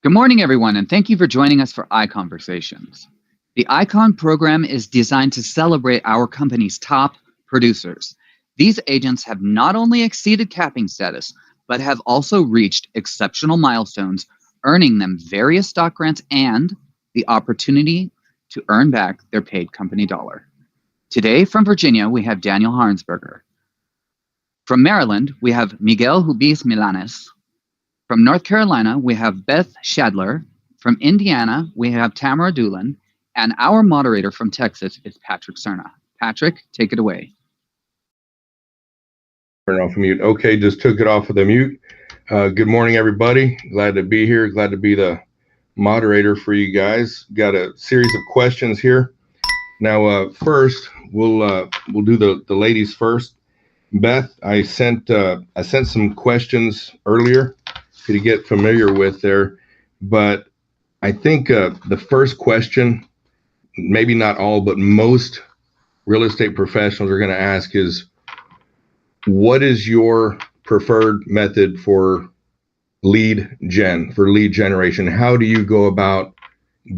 Good morning, everyone, and thank you for joining us for ICONversations. The ICON program is designed to celebrate our company's top producers. These agents have not only exceeded capping status, but have also reached exceptional milestones, earning them various stock grants and the opportunity to earn back their paid company dollar. Today from Virginia, we have Daniel Harnsberger. From Maryland, we have Miguel Hubis Milanes. From North Carolina, we have Beth Shadler. From Indiana, we have Tamara Doolin. And our moderator from Texas is Patrick Cerna. Patrick, take it away. Turn off mute. Okay, just took it off of the mute. Good morning, everybody. Glad to be here. Glad to be the moderator for you guys. Got a series of questions here. Now, first, we'll do the ladies first. Beth, I sent some questions earlier to get familiar with there, but I think the first question, maybe not all, but most real estate professionals are going to ask is, what is your preferred method for lead generation? How do you go about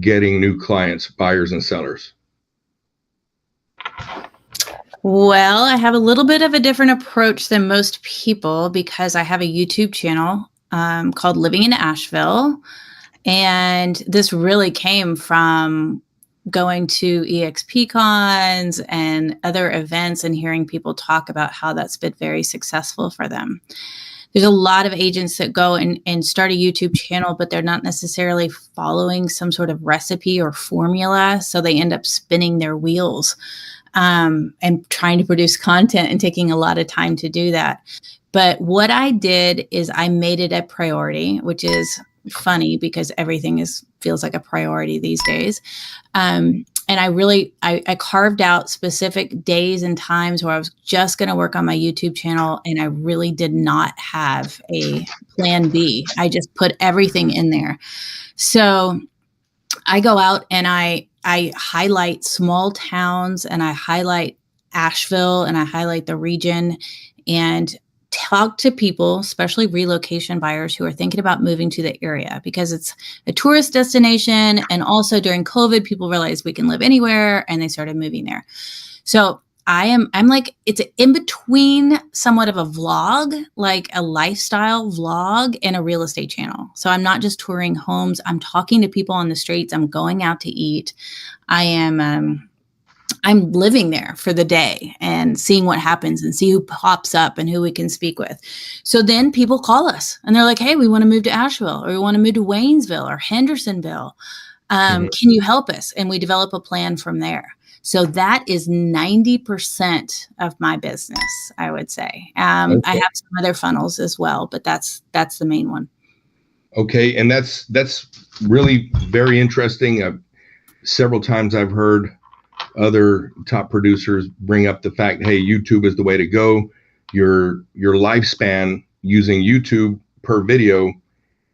getting new clients, buyers and sellers? Well, I have a little bit of a different approach than most people because I have a YouTube channel called Living in Asheville. And this really came from going to EXP cons and other events and hearing people talk about how that's been very successful for them. There's a lot of agents that go and start a YouTube channel, but they're not necessarily following some sort of recipe or formula. So they end up spinning their wheels and trying to produce content and taking a lot of time to do that. But what I did is I made it a priority, which is funny because everything feels like a priority these days. And I carved out specific days and times where I was just going to work on my YouTube channel. And I really did not have a plan B. I just put everything in there. So I go out and I highlight small towns and I highlight Asheville and I highlight the region and talk to people, especially relocation buyers who are thinking about moving to the area because it's a tourist destination. And also during COVID, people realized we can live anywhere and they started moving there. So I'm like, it's in between somewhat of a vlog, like a lifestyle vlog and a real estate channel. So I'm not just touring homes. I'm talking to people on the streets. I'm going out to eat. I'm living there for the day and seeing what happens and see who pops up and who we can speak with. So then people call us and they're like, hey, we want to move to Asheville or we want to move to Waynesville or Hendersonville. Can you help us? And we develop a plan from there. So that is 90% of my business, I would say. Okay. I have some other funnels as well, but that's the main one. Okay. And that's really very interesting. Several times I've heard other top producers bring up the fact, hey, YouTube is the way to go. Your lifespan using YouTube per video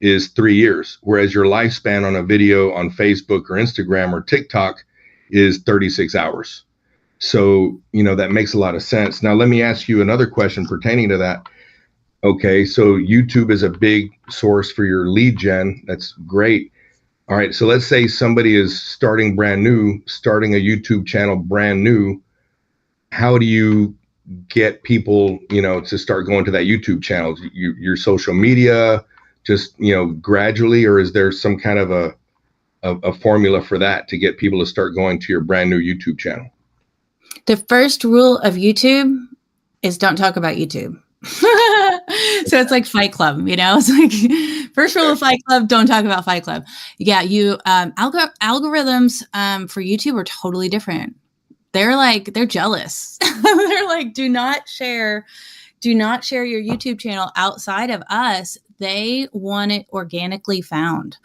is 3 years, whereas your lifespan on a video on Facebook or Instagram or TikTok is 36 hours. So, that makes a lot of sense. Now, let me ask you another question pertaining to that. Okay, so YouTube is a big source for your lead gen. That's great. All right, so let's say somebody is starting a YouTube channel brand new. How do you get people, to start going to that YouTube channel? Your social media, just, gradually, or is there some kind of a formula for that to get people to start going to your brand new YouTube channel? The first rule of YouTube is don't talk about YouTube. So it's like Fight Club, It's like first rule of Fight Club, don't talk about Fight Club. Yeah, you algorithms for YouTube are totally different. They're jealous. They're like, do not share your YouTube channel outside of us. They want it organically found.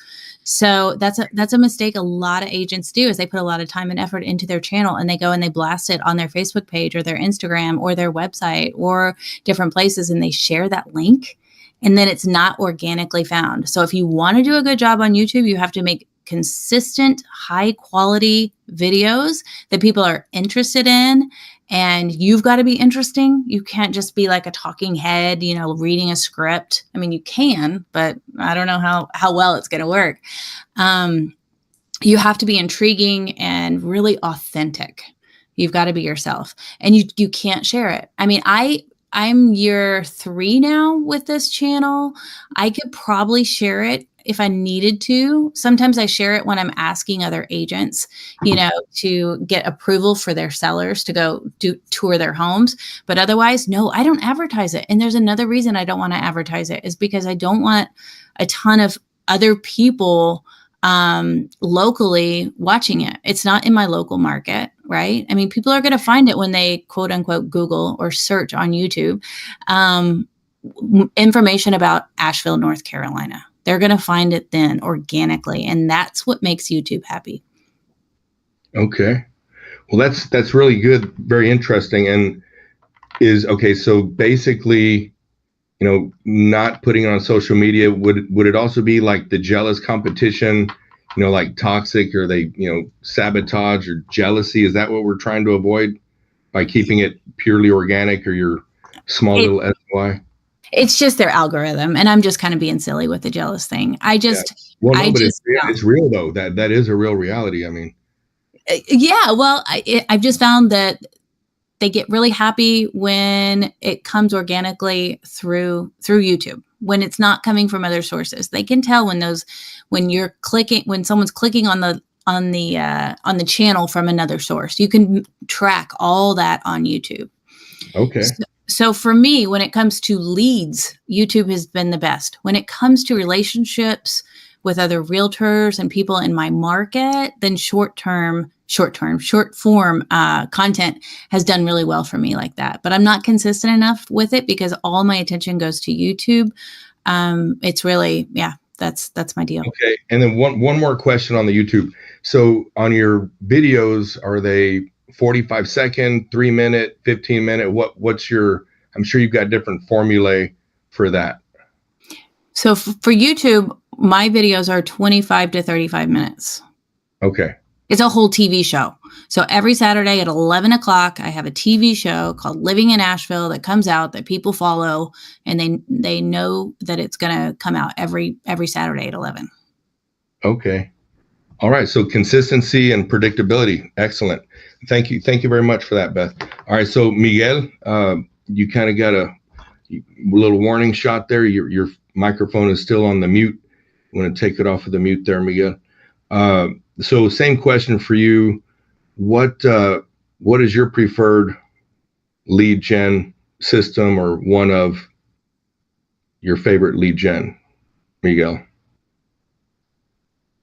So that's a mistake a lot of agents do is they put a lot of time and effort into their channel and they go and they blast it on their Facebook page or their Instagram or their website or different places and they share that link and then it's not organically found. So if you want to do a good job on YouTube, you have to make consistent, high quality videos that people are interested in And you've got to be interesting. You can't just be like a talking head, reading a script. I mean, you can, but I don't know how well it's going to work. You have to be intriguing and really authentic. You've got to be yourself, and you can't share it. I mean, I'm year 3 now with this channel. I could probably share it if I needed to. Sometimes I share it when I'm asking other agents, to get approval for their sellers to go tour their homes. But otherwise, no, I don't advertise it. And there's another reason I don't want to advertise it is because I don't want a ton of other people locally watching it. It's not in my local market, right? I mean, people are going to find it when they quote unquote Google or search on YouTube information about Asheville, North Carolina. They're going to find it then organically. And that's what makes YouTube happy. Okay. Well, that's really good. Very interesting. And so basically, not putting it on social media, would it also be like the jealous competition, like toxic, or they, sabotage or jealousy? Is that what we're trying to avoid by keeping it purely organic, or your small little SY? It's just their algorithm, and I'm just kind of being silly with the jealous thing. It's real though. That is a real reality. I mean, yeah. Well, I've just found that they get really happy when it comes organically through YouTube, when it's not coming from other sources. They can tell when someone's clicking on the channel from another source. You can track all that on YouTube. Okay. So for me, when it comes to leads, YouTube has been the best. When it comes to relationships with other realtors and people in my market, then short form content has done really well for me like that. But I'm not consistent enough with it because all my attention goes to YouTube. It's really, that's my deal. Okay. And then one more question on the YouTube. So on your videos, are they 45 second, 3 minute, 15 minute? What's your, I'm sure you've got different formulae for that. So for YouTube, my videos are 25 to 35 minutes. Okay. It's a whole TV show. So every Saturday at 11 o'clock, I have a TV show called Living in Asheville that comes out that people follow, and they know that it's going to come out every Saturday at 11. Okay. All right. So consistency and predictability. Excellent. Thank you. Thank you very much for that, Beth. All right. So Miguel, you kind of got a little warning shot there. Your microphone is still on the mute. You want to take it off of the mute there, Miguel. So same question for you. What is your preferred lead gen system, or one of your favorite lead gen, Miguel?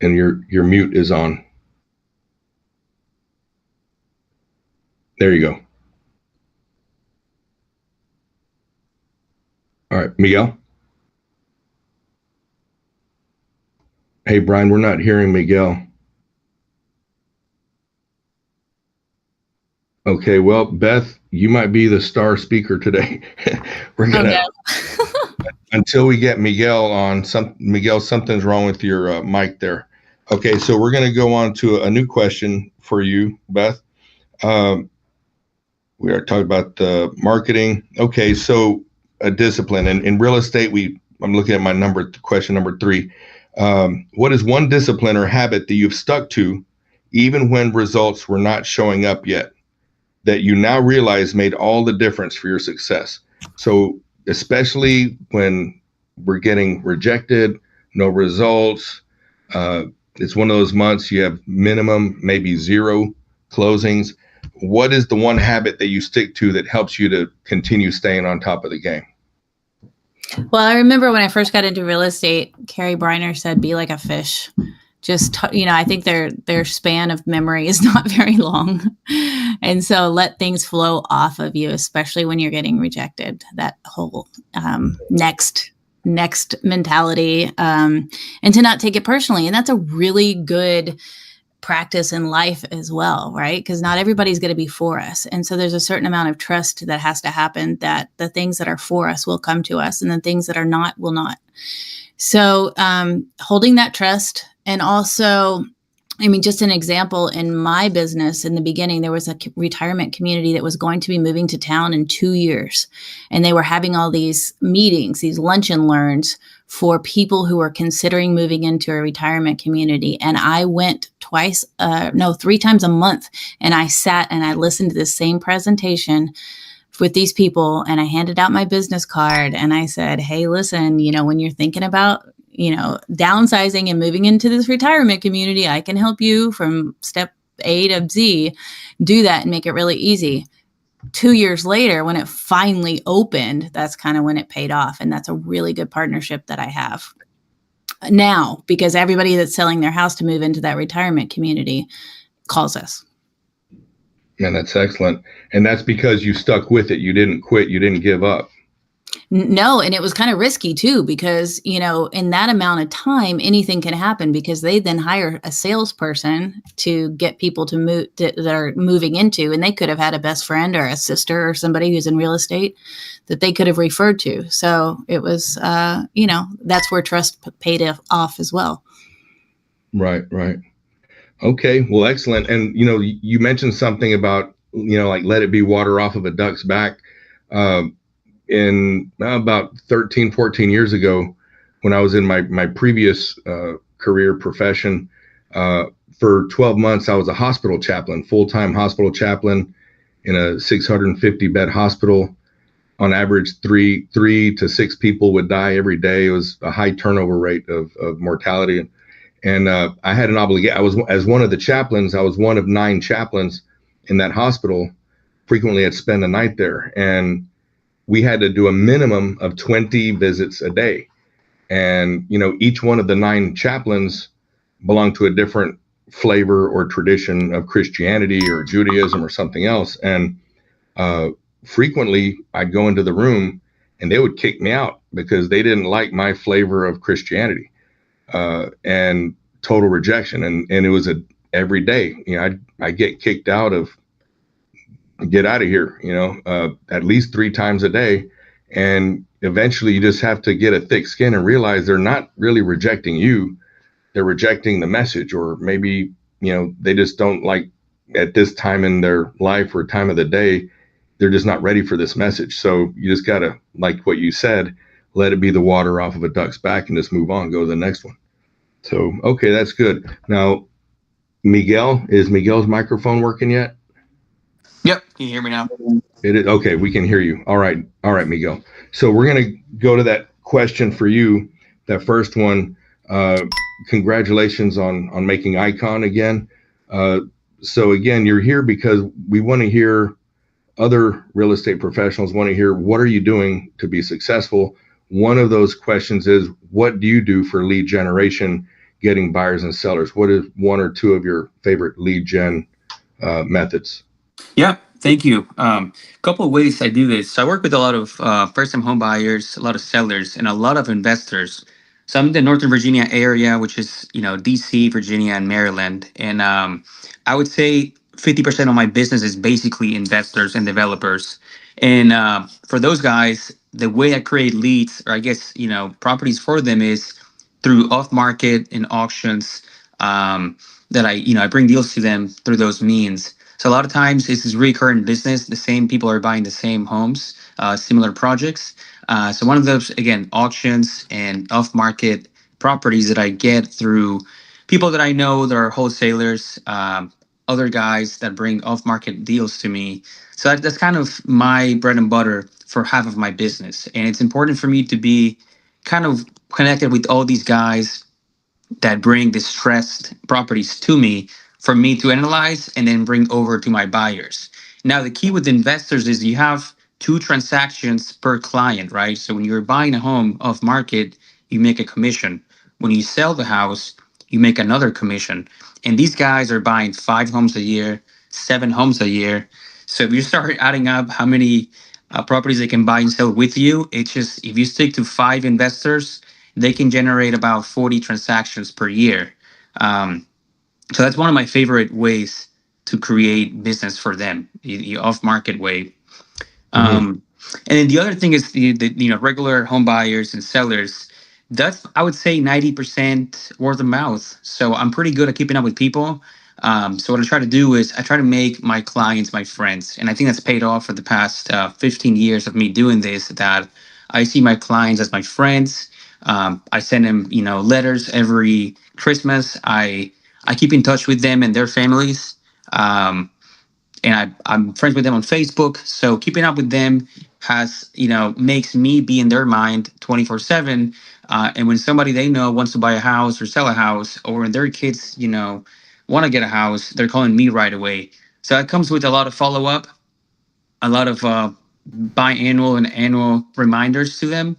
And your mute is on. There you go. All right, Miguel. Hey, Brian, we're not hearing Miguel. Okay, well, Beth, you might be the star speaker today. We're gonna until we get Miguel on. Miguel, something's wrong with your mic there. Okay, so we're gonna go on to a new question for you, Beth. We are talking about the marketing. Okay, so a discipline in real estate. I'm looking at my question number 3. What is one discipline or habit that you've stuck to, even when results were not showing up yet, that you now realize made all the difference for your success? So especially when we're getting rejected, no results, it's one of those months you have minimum, maybe 0 closings. What is the one habit that you stick to that helps you to continue staying on top of the game? Well, I remember when I first got into real estate, Carrie Briner said, be like a fish. Just, I think their span of memory is not very long. And so let things flow off of you, especially when you're getting rejected, that whole next mentality, and to not take it personally. And that's a really good practice in life as well, right? Because not everybody's going to be for us. And so there's a certain amount of trust that has to happen, that the things that are for us will come to us, and the things that are not will not. So holding that trust, and also I mean, just an example, in my business in the beginning, there was a retirement community that was going to be moving to town in 2 years. And they were having all these meetings, these lunch and learns for people who were considering moving into a retirement community. And I went 3 times a month. And I sat and I listened to the same presentation with these people. And I handed out my business card and I said, hey, listen, when you're thinking about downsizing and moving into this retirement community, I can help you from step A to Z, do that and make it really easy. 2 years later, when it finally opened, that's kind of when it paid off. And that's a really good partnership that I have now, because everybody that's selling their house to move into that retirement community calls us. Man, that's excellent. And that's because you stuck with it. You didn't quit. You didn't give up. No, and it was kind of risky too, because, in that amount of time, anything can happen, because they then hire a salesperson to get people to move that are moving into, and they could have had a best friend or a sister or somebody who's in real estate that they could have referred to. So it was, that's where trust paid off as well. Right. Okay. Well, excellent. And, you mentioned something about, like let it be water off of a duck's back. In about 13, 14 years ago, when I was in my previous career profession, for 12 months, I was a hospital chaplain, full-time hospital chaplain in a 650 bed hospital. On average, three to six people would die every day. It was a high turnover rate of mortality. And I had an obligation. As one of the chaplains, I was one of 9 chaplains in that hospital. Frequently, I'd spend the night there. And we had to do a minimum of 20 visits a day. And, each one of the 9 chaplains belonged to a different flavor or tradition of Christianity or Judaism or something else. And frequently I'd go into the room and they would kick me out because they didn't like my flavor of Christianity, and total rejection. And it was every day, I'd get kicked out of, get out of here, at least 3 times a day. And eventually you just have to get a thick skin and realize they're not really rejecting you. They're rejecting the message, or maybe, they just don't like at this time in their life or time of the day, they're just not ready for this message. So you just got to, like what you said, let it be the water off of a duck's back and just move on, go to the next one. So, okay, that's good. Now, is Miguel's microphone working yet? Yep. Can you hear me now? It is. Okay, we can hear you. All right, Miguel. So we're going to go to that question for you. That first one, congratulations on making Icon again. So again, you're here because we want to hear, other real estate professionals want to hear, what are you doing to be successful? One of those questions is, what do you do for lead generation, getting buyers and sellers? What is 1 or 2 of your favorite lead gen methods? Yeah, thank you. Couple of ways I do this. So I work with a lot of first-time home buyers, a lot of sellers, and a lot of investors. So I'm in the Northern Virginia area, which is, DC, Virginia, and Maryland. And I would say 50% of my business is basically investors and developers. And for those guys, the way I create leads, or I guess, properties for them, is through off-market and auctions, that I bring deals to them through those means. So a lot of times this is recurrent business. The same people are buying the same homes, similar projects. So one of those, again, auctions and off-market properties that I get through people that I know that are wholesalers, other guys that bring off-market deals to me. So that's kind of my bread and butter for half of my business. And it's important for me to be kind of connected with all these guys that bring distressed properties to me for me to analyze and then bring over to my buyers. Now, the key with investors is you have 2 transactions per client, right? So when you're buying a home off market, you make a commission. When you sell the house, you make another commission. And these guys are buying 5 homes a year, 7 homes a year. So if you start adding up how many properties they can buy and sell with you, it's just, if you stick to 5 investors, they can generate about 40 transactions per year. So that's one of my favorite ways to create business for them, the off-market way. And then the other thing is the regular home buyers and sellers. That's, I would say, 90% word of mouth. So I'm pretty good at keeping up with people. So what I try to do is I try to make my clients my friends, and I think that's paid off for the past 15 years of me doing this. That I see my clients as my friends. I send them, letters every Christmas. I keep in touch with them and their families. Um, and I'm friends with them on Facebook. So keeping up with them has, makes me be in their mind 24/7. And when somebody they know wants to buy a house or sell a house, or when their kids, want to get a house, they're calling me right away. So it comes with a lot of follow up, a lot of biannual and annual reminders to them,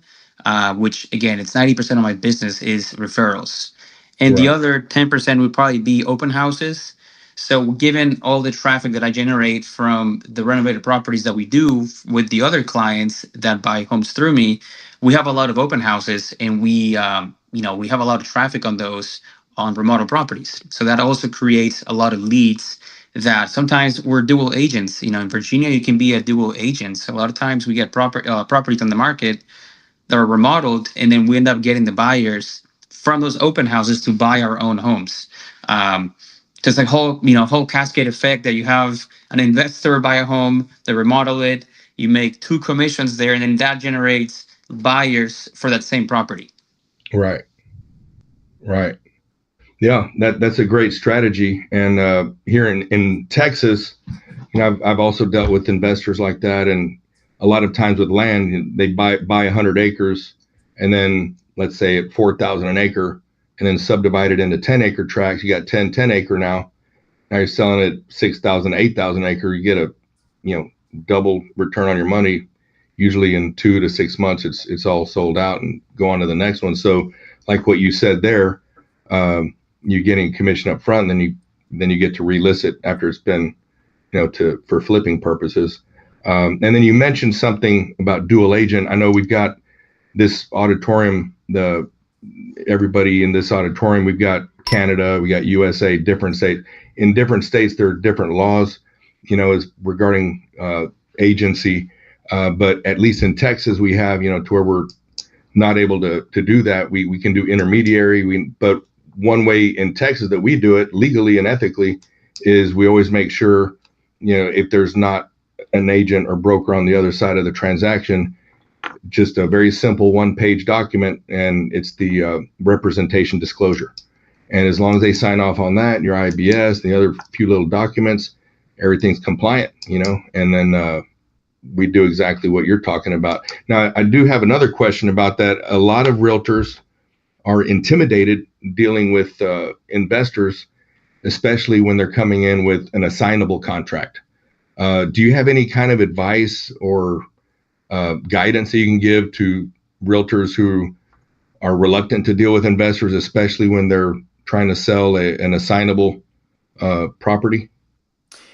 which again, it's 90% of my business is referrals. And the Right. other 10% would probably be open houses. So, given all the traffic that I generate from the renovated properties that we do with the other clients that buy homes through me, we have a lot of open houses, and we have a lot of traffic on those on remodel properties. So that also creates a lot of leads that sometimes we're dual agents. In Virginia, you can be a dual agent. So a lot of times we get properties on the market that are remodeled, and then we end up getting the buyers from those open houses to buy our own homes. So it's like whole cascade effect that you have an investor buy a home, they remodel it, you make two commissions there, and then that generates buyers for that same property. Right. Right. Yeah, that's a great strategy. And here in Texas, I've also dealt with investors like that, and a lot of times with land, they buy 100 acres, and then let's say at 4,000 an acre, and then subdivide it into 10-acre tracts. You got 10 acre now. Now you're selling it 6,000, 8,000 acre. You get a double return on your money. Usually in 2 to 6 months, it's all sold out and go on to the next one. So like what you said there. You're getting commission up front, and then you get to relist it after it's been, for flipping purposes. And then you mentioned something about dual agent. I know we've got this auditorium, everybody in this auditorium, we've got Canada, we got USA, different states. In different states, there are different laws, as regarding agency. But at least in Texas, we have, to where we're not able to do that. We can do intermediary. But one way in Texas that we do it legally and ethically is we always make sure, if there's not an agent or broker on the other side of the transaction, just a very simple 1-page document, and it's the representation disclosure. And as long as they sign off on that, your IBS, and the other few little documents, everything's compliant, and then we do exactly what you're talking about. Now, I do have another question about that. A lot of realtors are intimidated dealing with investors, especially when they're coming in with an assignable contract. Do you have any kind of advice or guidance that you can give to realtors who are reluctant to deal with investors, especially when they're trying to sell an assignable property?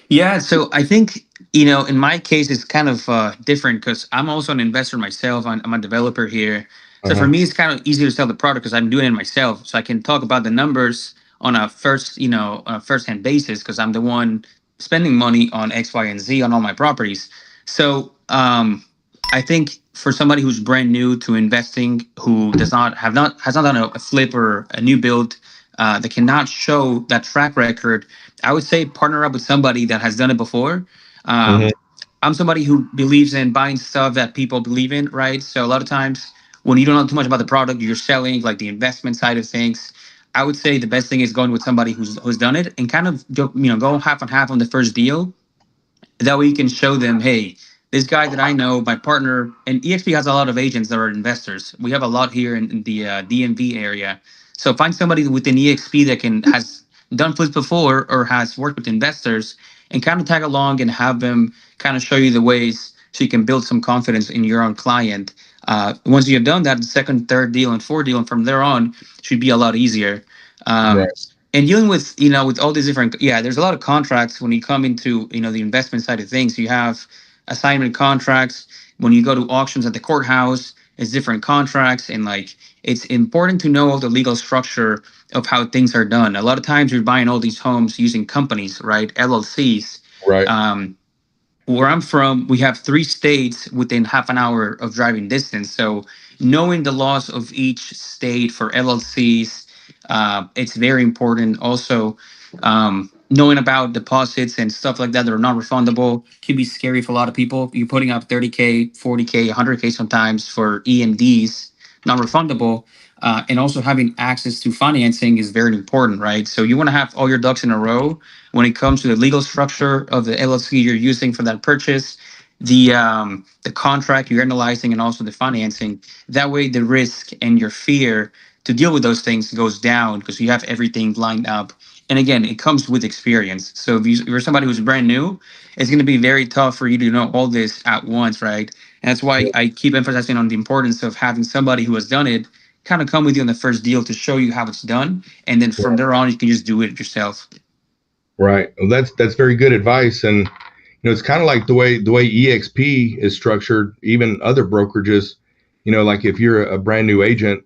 Yeah, so I think, in my case, it's kind of different because I'm also an investor myself. I'm a developer here. So for me, it's kind of easy to sell the product because I'm doing it myself. So I can talk about the numbers on a first-hand basis because I'm the one spending money on X, Y, and Z on all my properties. So I think for somebody who's brand new to investing, who has not done a flip or a new build, that cannot show that track record, I would say partner up with somebody that has done it before. I'm somebody who believes in buying stuff that people believe in, right? So a lot of times when you don't know too much about the product you're selling, like the investment side of things, I would say the best thing is going with somebody who's done it and kind of go half and half on the first deal. That way you can show them, hey, this guy that I know, my partner, and EXP has a lot of agents that are investors. We have a lot here in the DMV area. So find somebody within EXP that has done flips before or has worked with investors, and kind of tag along and have them kind of show you the ways so you can build some confidence in your own client. Once you have done that, the second, third deal, and fourth deal, and from there on, should be a lot easier. Right. And dealing with, with all these different, there's a lot of contracts when you come into, the investment side of things. You have assignment contracts. When you go to auctions at the courthouse, it's different contracts. And it's important to know the legal structure of how things are done. A lot of times you're buying all these homes using companies, right? LLCs. Right. Where I'm from, we have 3 states within half an hour of driving distance. So knowing the laws of each state for LLCs, it's very important. Also, knowing about deposits and stuff like that are not refundable can be scary for a lot of people. You're putting up 30K, 40K, 100K sometimes for EMDs, not refundable. And also having access to financing is very important, right? So you want to have all your ducks in a row when it comes to the legal structure of the LLC you're using for that purchase, the contract you're analyzing, and also the financing. That way, the risk and your fear to deal with those things goes down because you have everything lined up. And again, it comes with experience. So if you're somebody who's brand new, it's going to be very tough for you to know all this at once, right? And that's why I keep emphasizing on the importance of having somebody who has done it kind of come with you on the first deal to show you how it's done. And then from there on, you can just do it yourself. Right. Well, that's very good advice. And it's kind of like the way EXP is structured, even other brokerages, like if you're a brand new agent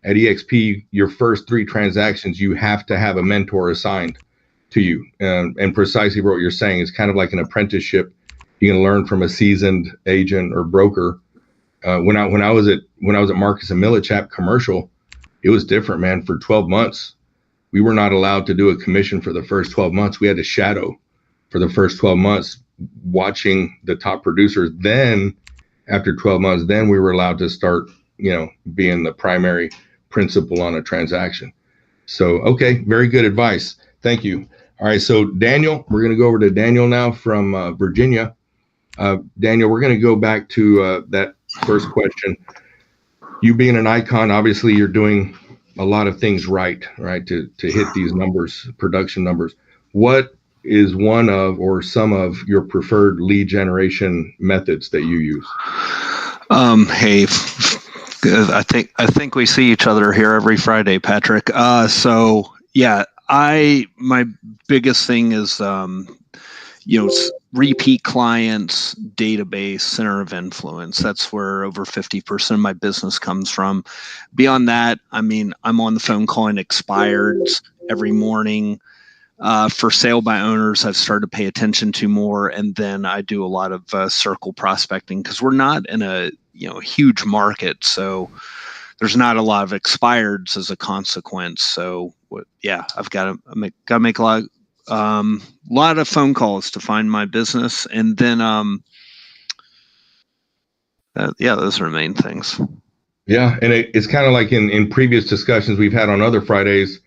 at EXP, your first 3 transactions, you have to have a mentor assigned to you. And precisely what you're saying is kind of like an apprenticeship. You can learn from a seasoned agent or broker. When I was at Marcus and Millichap commercial, it was different, man. For 12 months, we were not allowed to do a commission for the first 12 months. We had to shadow for the first 12 months, watching the top producers. Then after 12 months, then we were allowed to start, being the primary principal on a transaction. So, okay, very good advice. Thank you. All right, so Daniel, we're going to go over to Daniel now from Virginia. Daniel, we're going to go back to that first question. You being an icon, obviously you're doing a lot of things right, to hit these numbers, production numbers. What is one of or some of your preferred lead generation methods that you use? Hey, I think we see each other here every Friday, Patrick. So yeah, my biggest thing is repeat clients, database, center of influence. That's where over 50% of my business comes from. Beyond that, I'm on the phone calling expireds every morning. For sale by owners, I've started to pay attention to more, and then I do a lot of circle prospecting because we're not in a huge market, so there's not a lot of expireds as a consequence. So I've got to make a lot of phone calls to find my business, and then those are the main things. Yeah, and it's kind of like in previous discussions we've had on other Fridays.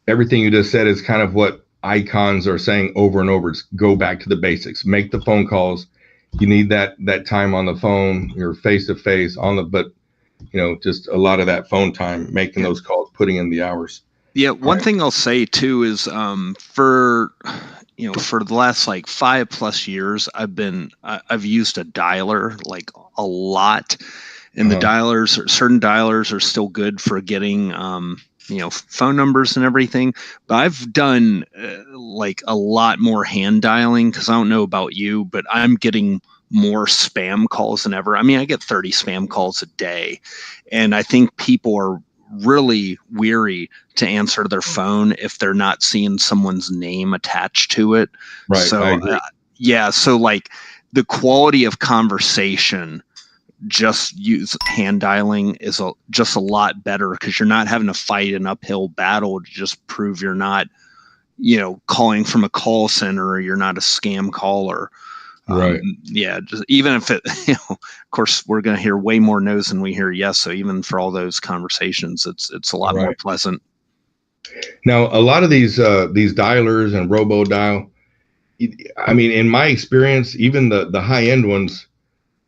Everything you just said is kind of what icons are saying over and over. It's go back to the basics, make the phone calls. You need that time on the phone, you're face to face but just a lot of that phone time, making those calls, putting in the hours. Yeah. One thing I'll say too is, for the last 5+ years, I've used a dialer a lot, and certain dialers are still good for getting, phone numbers and everything. But I've done a lot more hand dialing because I don't know about you, but I'm getting more spam calls than ever. I get 30 spam calls a day, and I think people are really weary to answer their phone if they're not seeing someone's name attached to it. Right. So so the quality of conversation, just use hand dialing is just a lot better because you're not having to fight an uphill battle to just prove you're not, calling from a call center, or you're not a scam caller. Right. Just even if it, of course, we're going to hear way more no's than we hear yes. So even for all those conversations, it's a lot more pleasant. Now, a lot of these dialers and robo dial, in my experience, even the high end ones,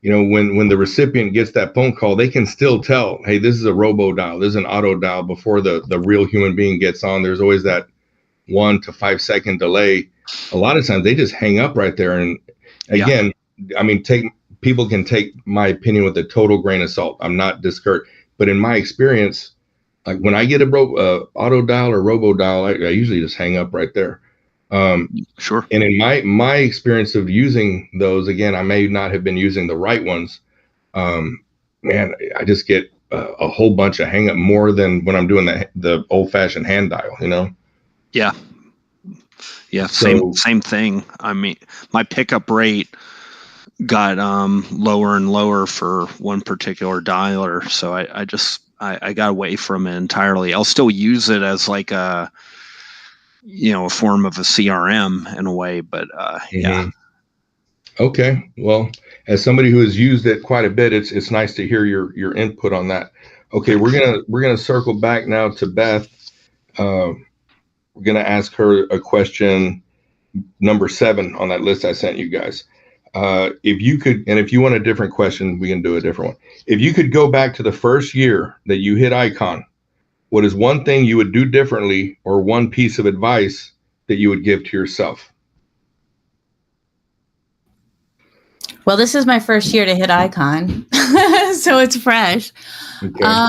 when the recipient gets that phone call, they can still tell, hey, this is a robo dial, this is an auto dial before the real human being gets on. There's always that 1 to 5 second delay. A lot of times they just hang up right there. And again, people can take my opinion with a total grain of salt. I'm not discouraged, but in my experience, when I get a auto dial or robo dial, I usually just hang up right there. Sure. And in my experience of using those, again, I may not have been using the right ones. I just get a whole bunch of hang up, more than when I'm doing the old fashioned hand dial, Yeah. Yeah. Same thing. My pickup rate got lower and lower for one particular dialer. So I got away from it entirely. I'll still use it as like a form of a CRM in a way, but yeah. Okay. Well, as somebody who has used it quite a bit, it's nice to hear your input on that. Okay, we're gonna circle back now to Beth. We're gonna ask her a question, number 7 on that list I sent you guys. If you could, and if you want a different question, we can do a different one. If you could go back to the first year that you hit Icon, what is one thing you would do differently, or one piece of advice that you would give to yourself? Well, this is my first year to hit Icon, so it's fresh. Okay.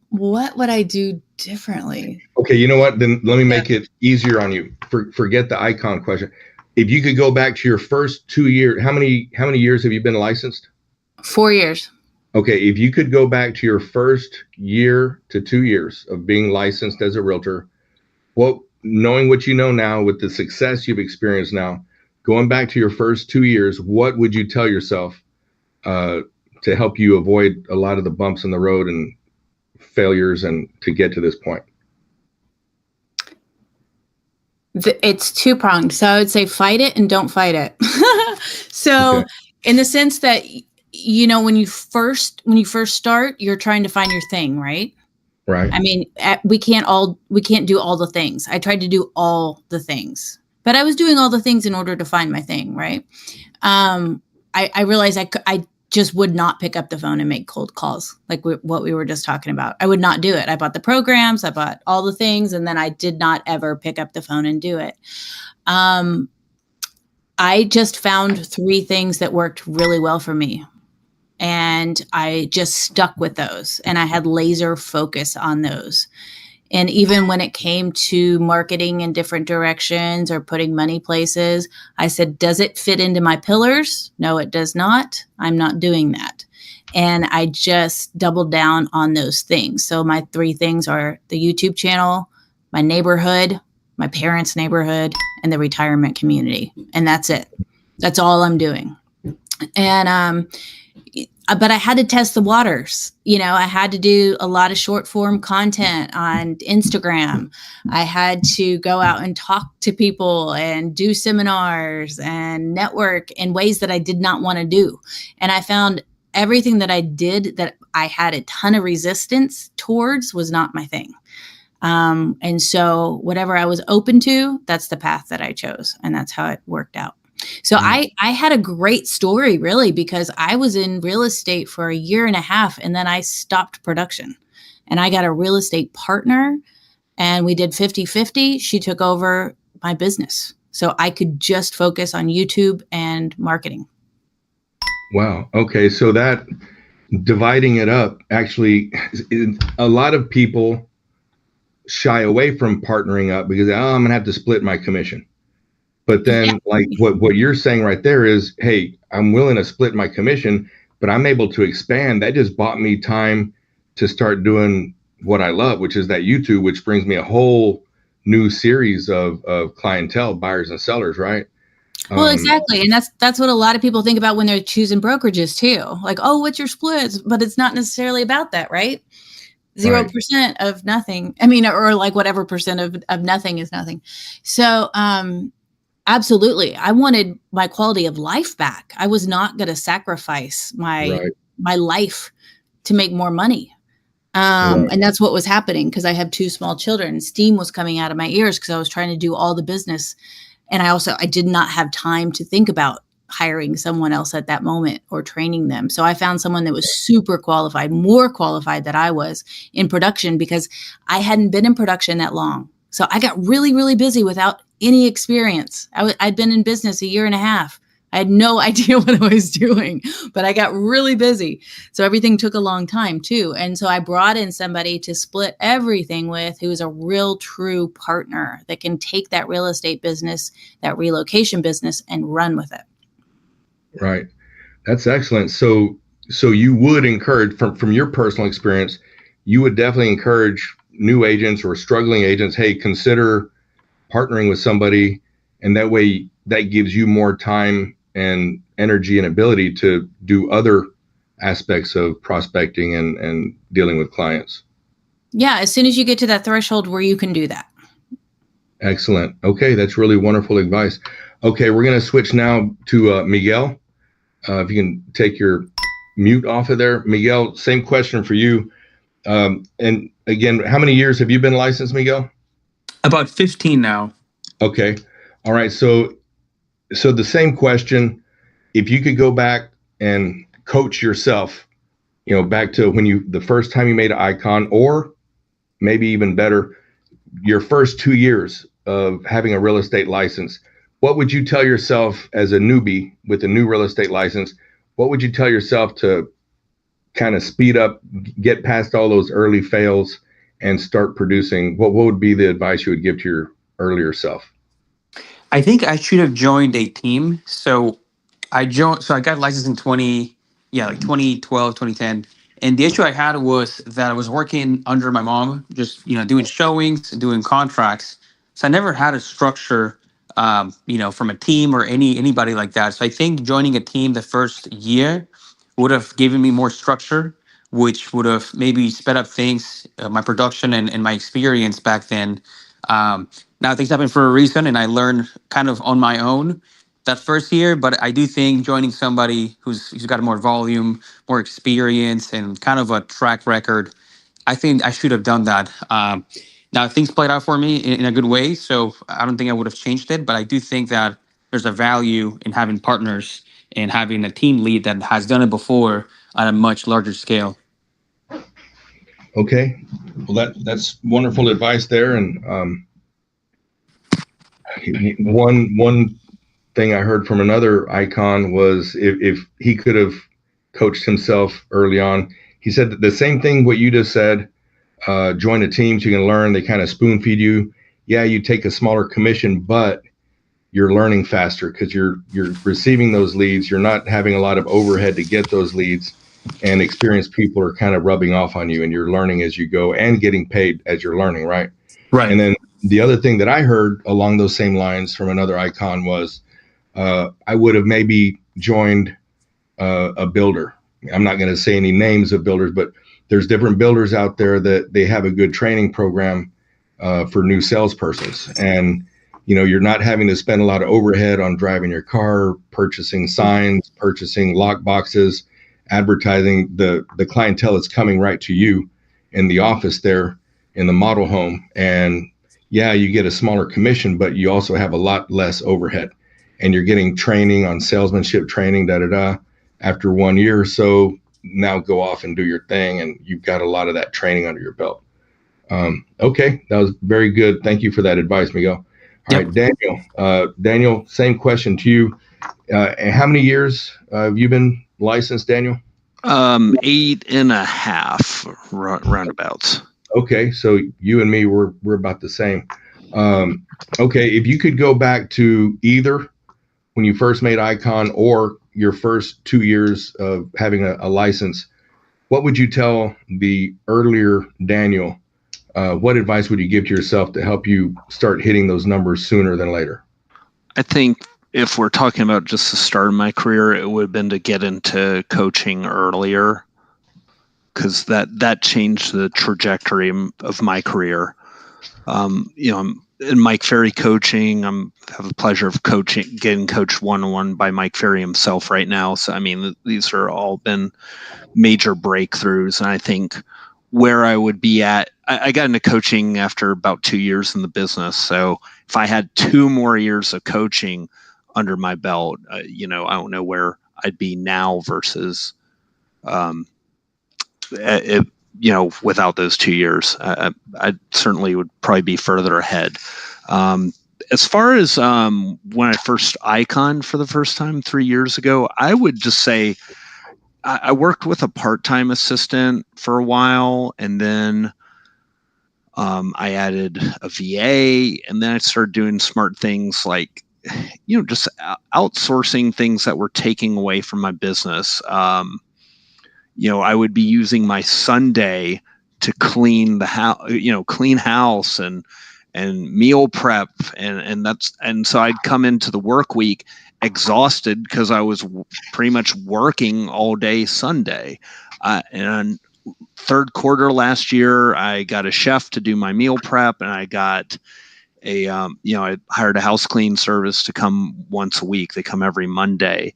What would I do differently? Okay, you know what? Then let me make it easier on you. Forget the Icon question. If you could go back to your first 2 years, how many years have you been licensed? 4 years. Okay, if you could go back to your first year to 2 years of being licensed as a realtor, knowing what you know now with the success you've experienced now, going back to your first 2 years, what would you tell yourself to help you avoid a lot of the bumps in the road and failures and to get to this point? It's two-pronged. So I would say fight it and don't fight it. So in the sense that, when you first start, you're trying to find your thing, right? Right. I mean, we can't do all the things. I tried to do all the things, but I was doing all the things in order to find my thing, right? I realized I just would not pick up the phone and make cold calls like what we were just talking about. I would not do it. I bought the programs, I bought all the things, and then I did not ever pick up the phone and do it. I just found 3 things that worked really well for me. And I just stuck with those, and I had laser focus on those. And even when it came to marketing in different directions or putting money places, I said, does it fit into my pillars? No, it does not. I'm not doing that. And I just doubled down on those things. So my 3 things are the YouTube channel, my neighborhood, my parents' neighborhood, and the retirement community. And that's it. That's all I'm doing. And, but I had to test the waters. I had to do a lot of short form content on Instagram. I had to go out and talk to people and do seminars and network in ways that I did not want to do. And I found everything that I did that I had a ton of resistance towards was not my thing. And so whatever I was open to, that's the path that I chose. And that's how it worked out. So I had a great story, really, because I was in real estate for 1.5 years, and then I stopped production, and I got a real estate partner, and we did 50-50. She took over my business, so I could just focus on YouTube and marketing. Wow. Okay. So that dividing it up, actually, a lot of people shy away from partnering up because, I'm going to have to split my commission. But then like what you're saying right there is, hey, I'm willing to split my commission, but I'm able to expand. That just bought me time to start doing what I love, which is that YouTube, which brings me a whole new series of clientele, buyers and sellers, right? Well, exactly. And that's what a lot of people think about when they're choosing brokerages too. Like, oh, what's your splits? But it's not necessarily about that, right? 0% of nothing. I mean, or like whatever percent of nothing is nothing. So, absolutely. I wanted my quality of life back. I was not going to sacrifice my life to make more money. And that's what was happening because I have 2 small children. Steam was coming out of my ears because I was trying to do all the business. And I did not have time to think about hiring someone else at that moment or training them. So I found someone that was super qualified, more qualified than I was in production because I hadn't been in production that long. So I got really, really busy without any experience. I'd been in business 1.5 years. I had no idea what I was doing, but I got really busy. So everything took a long time too. And so I brought in somebody to split everything with who's a real true partner that can take that real estate business, that relocation business, and run with it. Right. That's excellent. So you would encourage from your personal experience, you would definitely encourage new agents or struggling agents, hey, consider partnering with somebody, and that way that gives you more time and energy and ability to do other aspects of prospecting and dealing with clients. Yeah, as soon as you get to that threshold where you can do that. Excellent. Okay, that's really wonderful advice. Okay, we're going to switch now to Miguel. If you can take your mute off of there. Miguel, same question for you. And again, how many years have you been licensed, Miguel? About 15 now. Okay. All right. So the same question, if you could go back and coach yourself, back to the first time you made an icon, or maybe even better, your first 2 years of having a real estate license, what would you tell yourself as a newbie with a new real estate license? What would you tell yourself to kind of speed up, get past all those early fails and start producing? What would be the advice you would give to your earlier self? I think I should have joined a team. So I got licensed in 2012, 2010. And the issue I had was that I was working under my mom, just, doing showings and doing contracts. So I never had a structure, from a team or anybody like that. So I think joining a team the first year would have given me more structure, which would have maybe sped up things, my production and my experience back then. Now things happen for a reason, and I learned kind of on my own that first year. But I do think joining somebody who's got more volume, more experience, and kind of a track record, I think I should have done that. Now things played out for me in a good way, so I don't think I would have changed it. But I do think that there's a value in having partners and having a team lead that has done it before on a much larger scale. Okay, well that's wonderful advice there. And one thing I heard from another icon was if he could have coached himself early on, he said that the same thing what you just said. Join a team so you can learn. They kind of spoon feed you. Yeah, you take a smaller commission, but you're learning faster because you're receiving those leads. You're not having a lot of overhead to get those leads, and experienced people are kind of rubbing off on you, and you're learning as you go and getting paid as you're learning, right? Right. And then the other thing that I heard along those same lines from another icon was I would have maybe joined a builder. I'm not going to say any names of builders, but there's different builders out there that they have a good training program for new salespersons. And, you're not having to spend a lot of overhead on driving your car, purchasing signs, purchasing lock boxes, advertising. The clientele is coming right to you in the office there in the model home. And yeah, you get a smaller commission, but you also have a lot less overhead. And you're getting training on salesmanship training, after 1 year or so. Now go off and do your thing, and you've got a lot of that training under your belt. Okay, that was very good. Thank you for that advice, Miguel. All right, Daniel. Daniel, same question to you. How many years have you been licensed, Daniel? 8.5 roundabouts. Okay, so you and me, we're about the same. Okay, if you could go back to either when you first made Icon or your first 2 years of having a license, what would you tell the earlier Daniel? What advice would you give to yourself to help you start hitting those numbers sooner than later? I think if we're talking about just the start of my career, it would have been to get into coaching earlier, because that changed the trajectory of my career. I'm in Mike Ferry coaching. I have the pleasure of getting coached one-on-one by Mike Ferry himself right now. So, these are all been major breakthroughs. And I think where I would be at, I got into coaching after about 2 years in the business. So if I had 2 more years of coaching under my belt, I don't know where I'd be now versus, without those 2 years. I certainly would probably be further ahead. As far as when I first Icon for the first time 3 years ago, I would just say I worked with a part-time assistant for a while, and then I added a VA, and then I started doing smart things like, just outsourcing things that were taking away from my business. I would be using my Sunday to clean the house, clean house and and meal prep, and so I'd come into the work week exhausted because I was pretty much working all day Sunday. And third quarter last year, I got a chef to do my meal prep, and I got I hired a house clean service to come once a week. They come every Monday,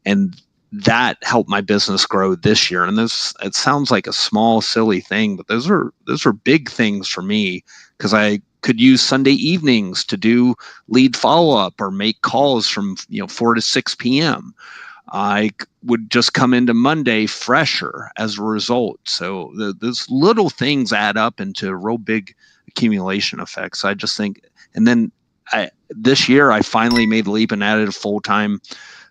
and that helped my business grow this year. And it sounds like a small, silly thing, but those are big things for me, because I could use Sunday evenings to do lead follow-up or make calls from 4 to 6 p.m. I would just come into Monday fresher as a result. So those little things add up into real big accumulation effects. I just think, and then this year I finally made the leap and added a full-time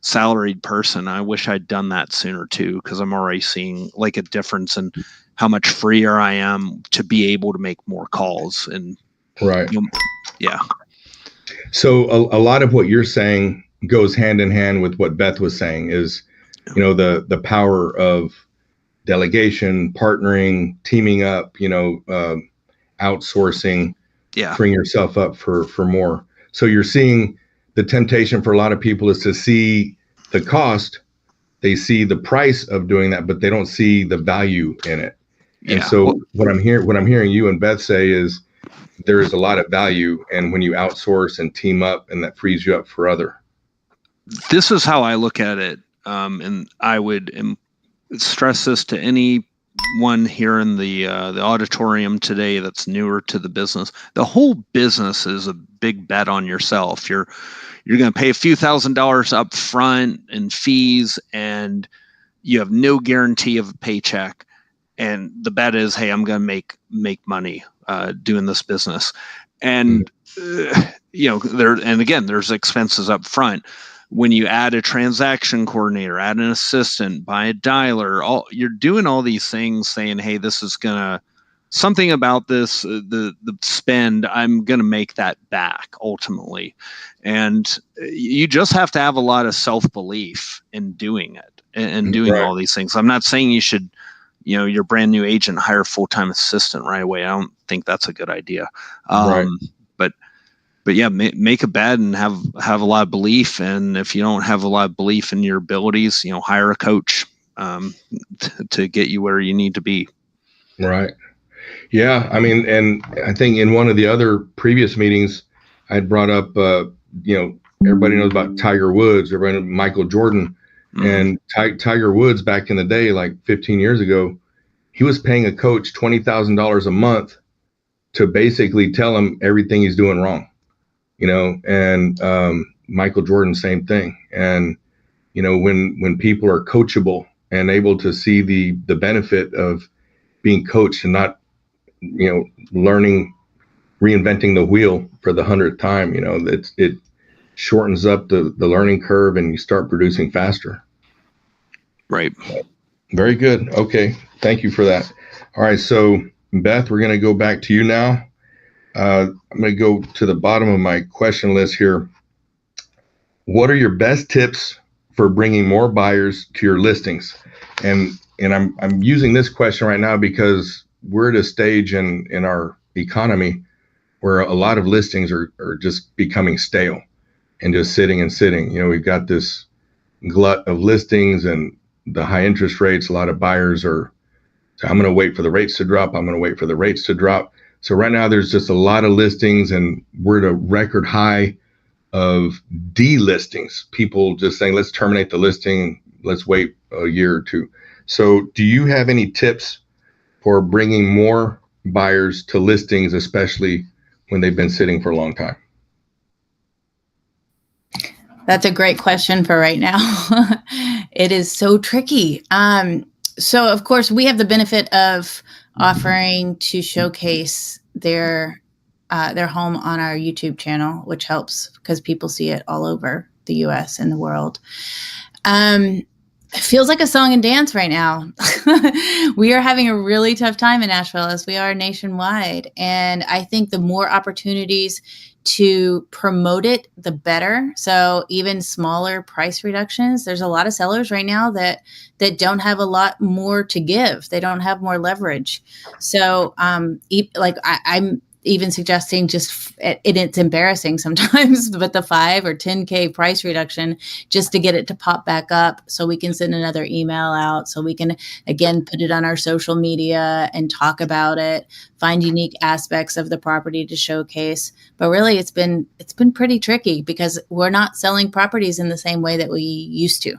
salaried person. I wish I'd done that sooner too, because I'm already seeing like a difference in how much freer I am to be able to make more calls. And right. Yeah. So a lot of what you're saying goes hand in hand with what Beth was saying, is, the power of delegation, partnering, teaming up, outsourcing, freeing yourself up for more. So you're seeing the temptation for a lot of people is to see the cost. They see the price of doing that, but they don't see the value in it. And so what I'm hearing you and Beth say is there is a lot of value, and when you outsource and team up, and that frees you up for other. This is how I look at it, and I would stress this to anyone here in the auditorium today that's newer to the business. The whole business is a big bet on yourself. You're going to pay a few $1,000s up front in fees, and you have no guarantee of a paycheck. And the bet is, hey, I'm going to make money doing this business. And there's expenses up front. When you add a transaction coordinator, add an assistant, buy a dialer, you're doing all these things saying, hey, this is gonna, something about this, the spend, I'm gonna make that back ultimately. And you just have to have a lot of self-belief in doing it and doing all these things. I'm not saying you should, your brand new agent, hire a full-time assistant right away. I don't think that's a good idea. But yeah, make a bet and have a lot of belief. And if you don't have a lot of belief in your abilities, hire a coach to get you where you need to be. Right. Yeah. I mean, and I think in one of the other previous meetings, I'd brought up, everybody knows about Tiger Woods, everybody knows Michael Jordan. And Tiger Woods back in the day, like 15 years ago, he was paying a coach $20,000 a month to basically tell him everything he's doing wrong. And Michael Jordan, same thing. And, when people are coachable and able to see the benefit of being coached and not, reinventing the wheel for the 100th time, it shortens up the learning curve, and you start producing faster. Right. Very good. Okay. Thank you for that. All right. So Beth, we're going to go back to you now. I'm going to go to the bottom of my question list here. What are your best tips for bringing more buyers to your listings? And I'm using this question right now because we're at a stage in our economy where a lot of listings are just becoming stale and just sitting. We've got this glut of listings and the high interest rates. A lot of buyers are, I'm going to wait for the rates to drop. So right now there's just a lot of listings, and we're at a record high of delistings. People just saying, let's terminate the listing. Let's wait a year or two. So do you have any tips for bringing more buyers to listings, especially when they've been sitting for a long time? That's a great question for right now. It is so tricky. So of course we have the benefit of offering to showcase their home on our YouTube channel, which helps because people see it all over the US and the world. It feels like a song and dance right now. We are having a really tough time in Nashville, as we are nationwide. And I think the more opportunities to promote it, the better. So even smaller price reductions. There's a lot of sellers right now that don't have a lot more to give. They don't have more leverage. So even suggesting and it's embarrassing sometimes, but the 5 or 10K price reduction just to get it to pop back up so we can send another email out, so we can, again, put it on our social media and talk about it, find unique aspects of the property to showcase. But really, it's been pretty tricky because we're not selling properties in the same way that we used to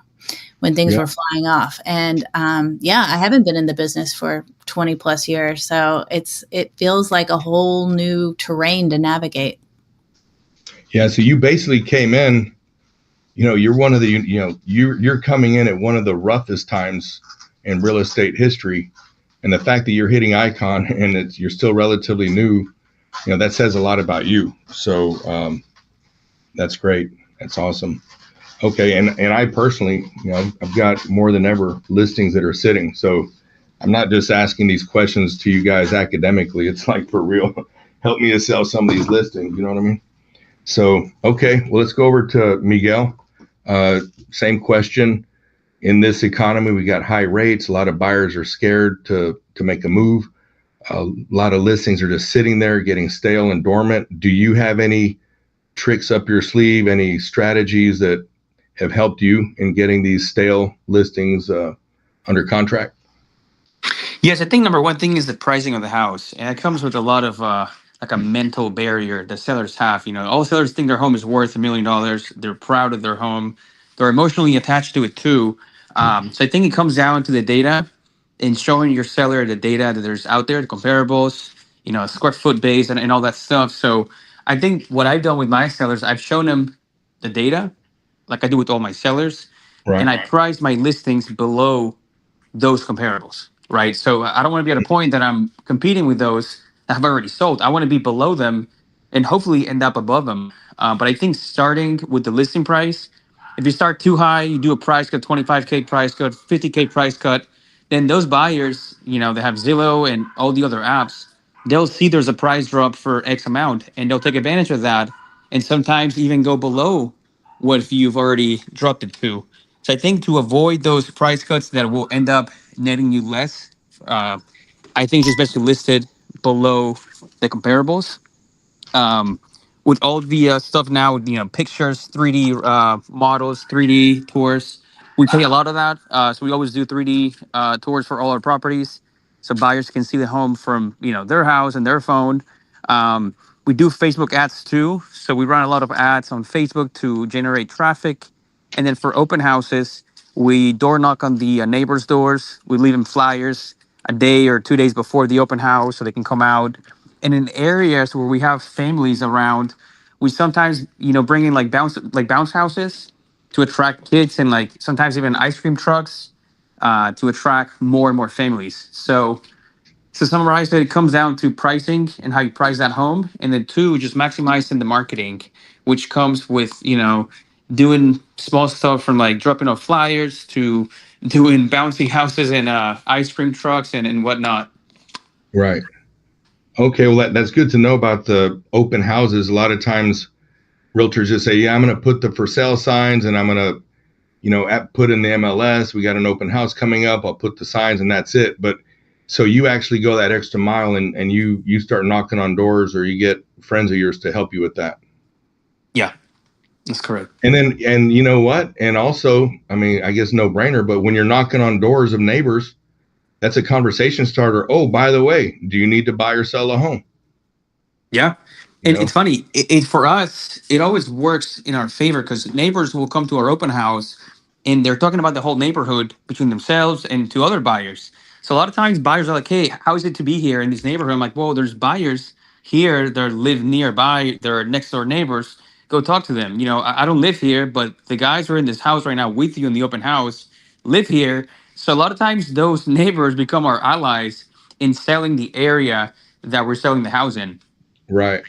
when things were flying off. And I haven't been in the business for 20 plus years. So it feels like a whole new terrain to navigate. Yeah. So you basically came in, you're one of the, you're coming in at one of the roughest times in real estate history. And the fact that you're hitting Icon and you're still relatively new, that says a lot about you. So that's great. That's awesome. Okay, and I personally, I've got more than ever listings that are sitting. So I'm not just asking these questions to you guys academically. It's like for real. Help me to sell some of these listings. You know what I mean? So, okay, well, let's go over to Miguel. Same question. In this economy, we got high rates. A lot of buyers are scared to make a move. A lot of listings are just sitting there getting stale and dormant. Do you have any tricks up your sleeve, any strategies that have helped you in getting these stale listings under contract? Yes, I think number one thing is the pricing of the house, and it comes with a lot of like a mental barrier that sellers have. All sellers think their home is worth $1 million. They're proud of their home. They're emotionally attached to it too. So I think it comes down to the data and showing your seller the data that there's out there, the comparables, square foot base and all that stuff. So I think what I've done with my sellers, I've shown them the data, like I do with all my sellers, Right. and I price my listings below those comparables, right? So I don't want to be at a point that I'm competing with those that have already sold. I want to be below them and hopefully end up above them. But I think starting with the listing price, if you start too high, you do a price cut, 25K price cut, 50K price cut, then those buyers, they have Zillow and all the other apps, they'll see there's a price drop for X amount and they'll take advantage of that and sometimes even go below what you've already dropped it to. So I think to avoid those price cuts that will end up netting you less, I think it's best to list it below the comparables. With all the stuff now, pictures, 3D models, 3D tours, we pay a lot of that. So we always do 3D tours for all our properties, so buyers can see the home from their house and their phone. We do Facebook ads too, so we run a lot of ads on Facebook to generate traffic. And then for open houses, we door knock on the neighbors' doors. We leave them flyers a day or 2 days before the open house so they can come out. And in areas where we have families around, we sometimes, bring in like bounce houses to attract kids and like sometimes even ice cream trucks to attract more and more families. So to summarize it comes down to pricing and how you price that home. And then two, just maximizing the marketing, which comes with, doing small stuff from like dropping off flyers to doing bouncy houses and ice cream trucks and whatnot. Right. Okay. Well, that's good to know about the open houses. A lot of times realtors just say, yeah, I'm going to put the for sale signs and I'm going to, put in the MLS. We got an open house coming up. I'll put the signs and that's it. But so you actually go that extra mile and you start knocking on doors or you get friends of yours to help you with that. Yeah, that's correct. And you know what? And also, I mean, I guess no brainer, but when you're knocking on doors of neighbors, that's a conversation starter. Oh, by the way, do you need to buy or sell a home? Yeah. And it's funny, it for us, it always works in our favor because neighbors will come to our open house and they're talking about the whole neighborhood between themselves and to other buyers. So a lot of times buyers are like, hey, how is it to be here in this neighborhood? I'm like, well, there's buyers here that live nearby. They're next door neighbors. Go talk to them. I don't live here, but the guys who are in this house right now with you in the open house live here. So a lot of times those neighbors become our allies in selling the area that we're selling the house in. Right.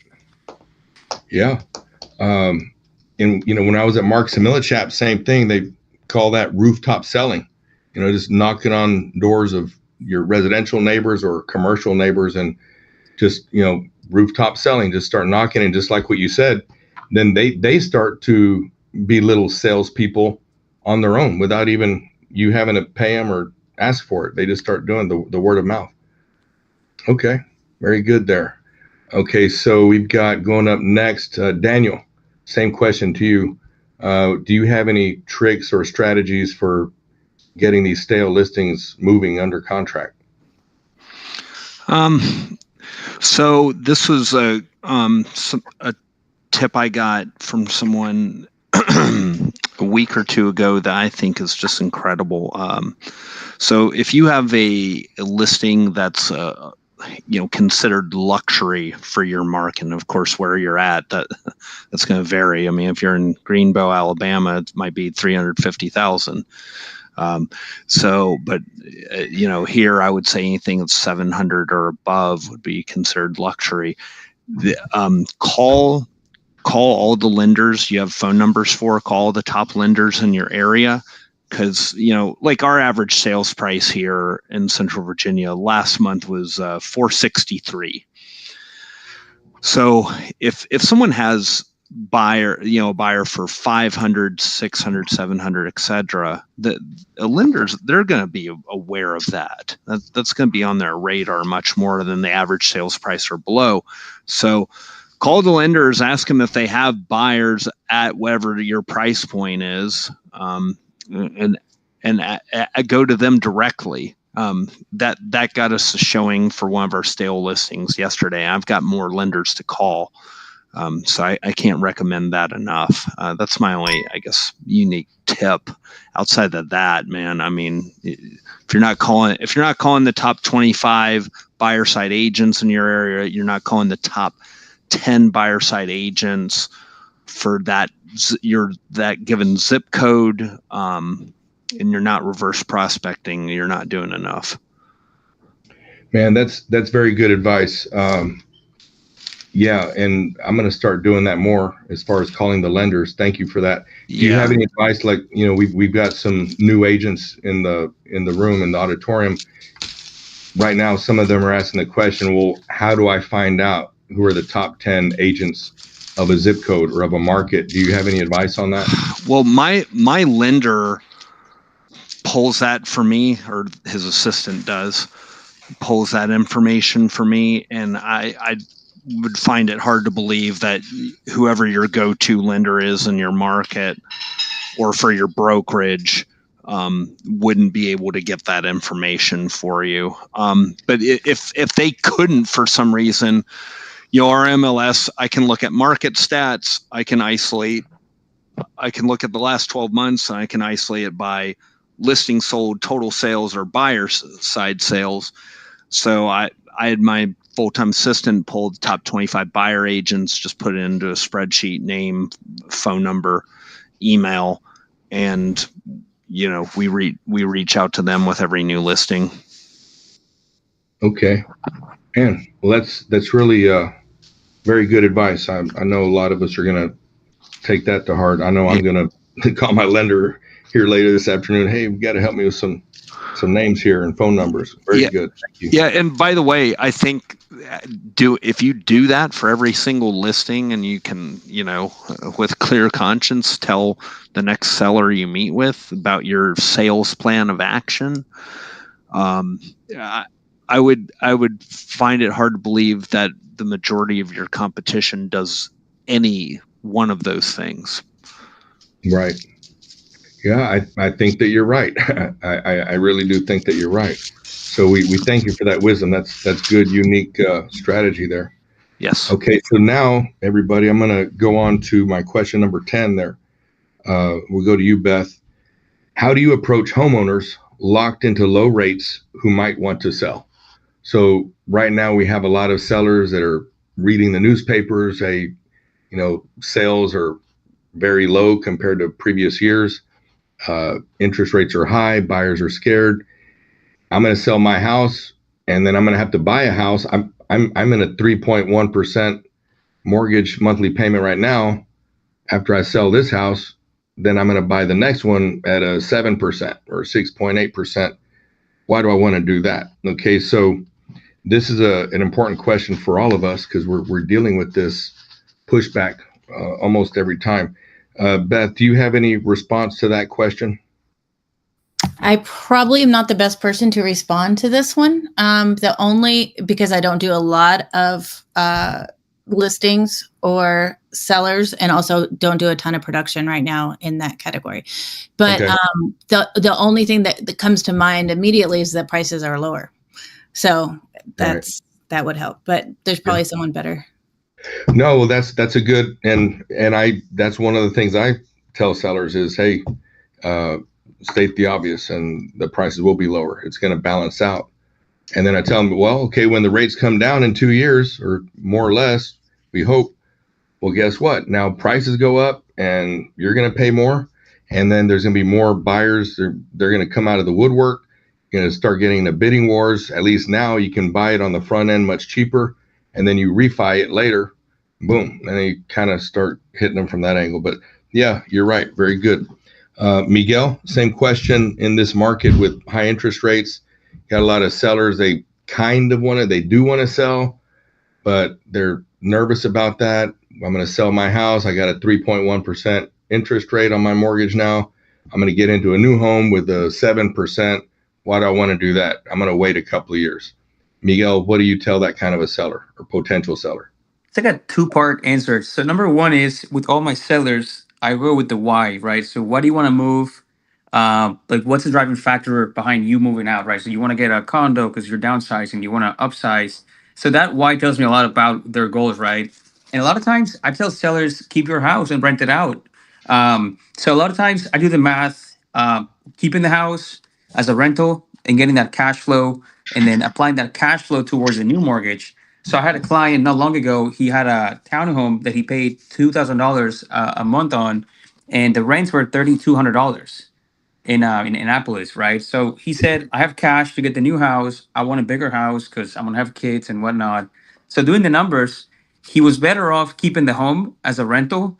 Yeah. And when I was at Marks and Millichap, same thing. They call that rooftop selling, just knocking on doors of your residential neighbors or commercial neighbors and just, rooftop selling, just start knocking. And just like what you said, then they start to be little salespeople on their own without even you having to pay them or ask for it. They just start doing the word of mouth. Okay. Very good there. Okay, so we've got going up next, Daniel, same question to you. Do you have any tricks or strategies for getting these stale listings moving under contract? So this was a tip I got from someone a week or two ago that I think is just incredible. So if you have a listing that's considered luxury for your market, and of course where you're at, that's going to vary. I mean, if you're in Greenbow, Alabama, it might be 350,000. But here I would say anything that's 700 or above would be considered luxury. Call all the lenders you have phone numbers for. Call the top lenders in your area, because like our average sales price here in Central Virginia last month was $463. So if someone has a buyer for 500, 600, 700, etc., the lenders, they're going to be aware of that. That's going to be on their radar much more than the average sales price or below. So call the lenders, ask them if they have buyers at whatever your price point is, and go to them directly. That got us a showing for one of our stale listings yesterday. I've got more lenders to call. So I can't recommend that enough. That's my only, I guess, unique tip. Outside of that, man, I mean, if you're not calling the top 25 buyer side agents in your area, you're not calling the top 10 buyer side agents for that given zip code, and you're not reverse prospecting, you're not doing enough. Man, that's very good advice. Yeah, and I'm going to start doing that more as far as calling the lenders. Thank you for that. Do you have any advice? Like, we've got some new agents in the room, in the auditorium right now. Some of them are asking the question, well, how do I find out who are the top 10 agents of a zip code or of a market? Do you have any advice on that? Well, my lender pulls that for me, or his assistant pulls that information for me, and I would find it hard to believe that whoever your go-to lender is in your market or for your brokerage wouldn't be able to get that information for you. But if they couldn't for some reason, our MLS, I can look at market stats, I can look at the last 12 months, and I can isolate it by listing sold, total sales, or buyer side sales. So I had my full-time assistant pull the top 25 buyer agents, just put it into a spreadsheet, name, phone number, email, and we reach out to them with every new listing. Okay, man. Well, that's really very good advice. I know a lot of us are going to take that to heart. I know I'm going to call my lender here later this afternoon. Hey, you got to help me with some names here and phone numbers. Very good. Thank you. Yeah, and by the way, I think if you do that for every single listing, and you can, with clear conscience, tell the next seller you meet with about your sales plan of action, I would find it hard to believe that the majority of your competition does any one of those things. Right. Yeah, I think that you're right. I really do think that you're right. So we thank you for that wisdom. That's good, unique strategy there. Yes. Okay, so now, everybody, I'm going to go on to my question number 10 there. We'll go to you, Beth. How do you approach homeowners locked into low rates who might want to sell? So right now we have a lot of sellers that are reading the newspapers. Sales are very low compared to previous years. Interest rates are high. Buyers are scared. I'm going to sell my house, and then I'm going to have to buy a house. I'm in a 3.1% mortgage monthly payment right now. After I sell this house, then I'm going to buy the next one at a 7% or 6.8%. Why do I want to do that? Okay, so this is an important question for all of us, because we're dealing with this pushback almost every time. Beth, do you have any response to that question? I probably am not the best person to respond to this one. Because I don't do a lot of listings or sellers, and also don't do a ton of production right now in that category. But Okay. The only thing that comes to mind immediately is that prices are lower. So Right. that would help. But there's probably someone better. No, well, that's a good, and that's one of the things I tell sellers is, hey, state the obvious, and the prices will be lower. It's going to balance out. And then I tell them, well, okay, when the rates come down in 2 years or more or less, we hope. Well, guess what? Now prices go up, and you're going to pay more, and then there's going to be more buyers. They're going to come out of the woodwork. You're going to start getting the bidding wars. At least now you can buy it on the front end much cheaper, and then you refi it later. Boom, and then you kind of start hitting them from that angle. But yeah, you're right. Very good. Miguel, same question. In this market with high interest rates, got a lot of sellers. They do want to sell, but they're nervous about that. I'm going to sell my house. I got a 3.1% interest rate on my mortgage now. I'm going to get into a new home with a 7%. Why do I want to do that? I'm going to wait a couple of years. Miguel, what do you tell that kind of a seller or potential seller? It's like a two-part answer. So number one is with all my sellers, I go with the why, right? So why do you want to move? Like what's the driving factor behind you moving out, right? So you want to get a condo because you're downsizing, you want to upsize. So that why tells me a lot about their goals, right? And a lot of times I tell sellers keep your house and rent it out. So a lot of times I do the math, keeping the house as a rental and getting that cash flow, and then applying that cash flow towards a new mortgage. So I had a client not long ago. He had a townhome that he paid $2,000 a month on, and the rents were $3,200 in Annapolis, right? So he said, "I have cash to get the new house. I want a bigger house because I'm gonna have kids and whatnot." So doing the numbers, he was better off keeping the home as a rental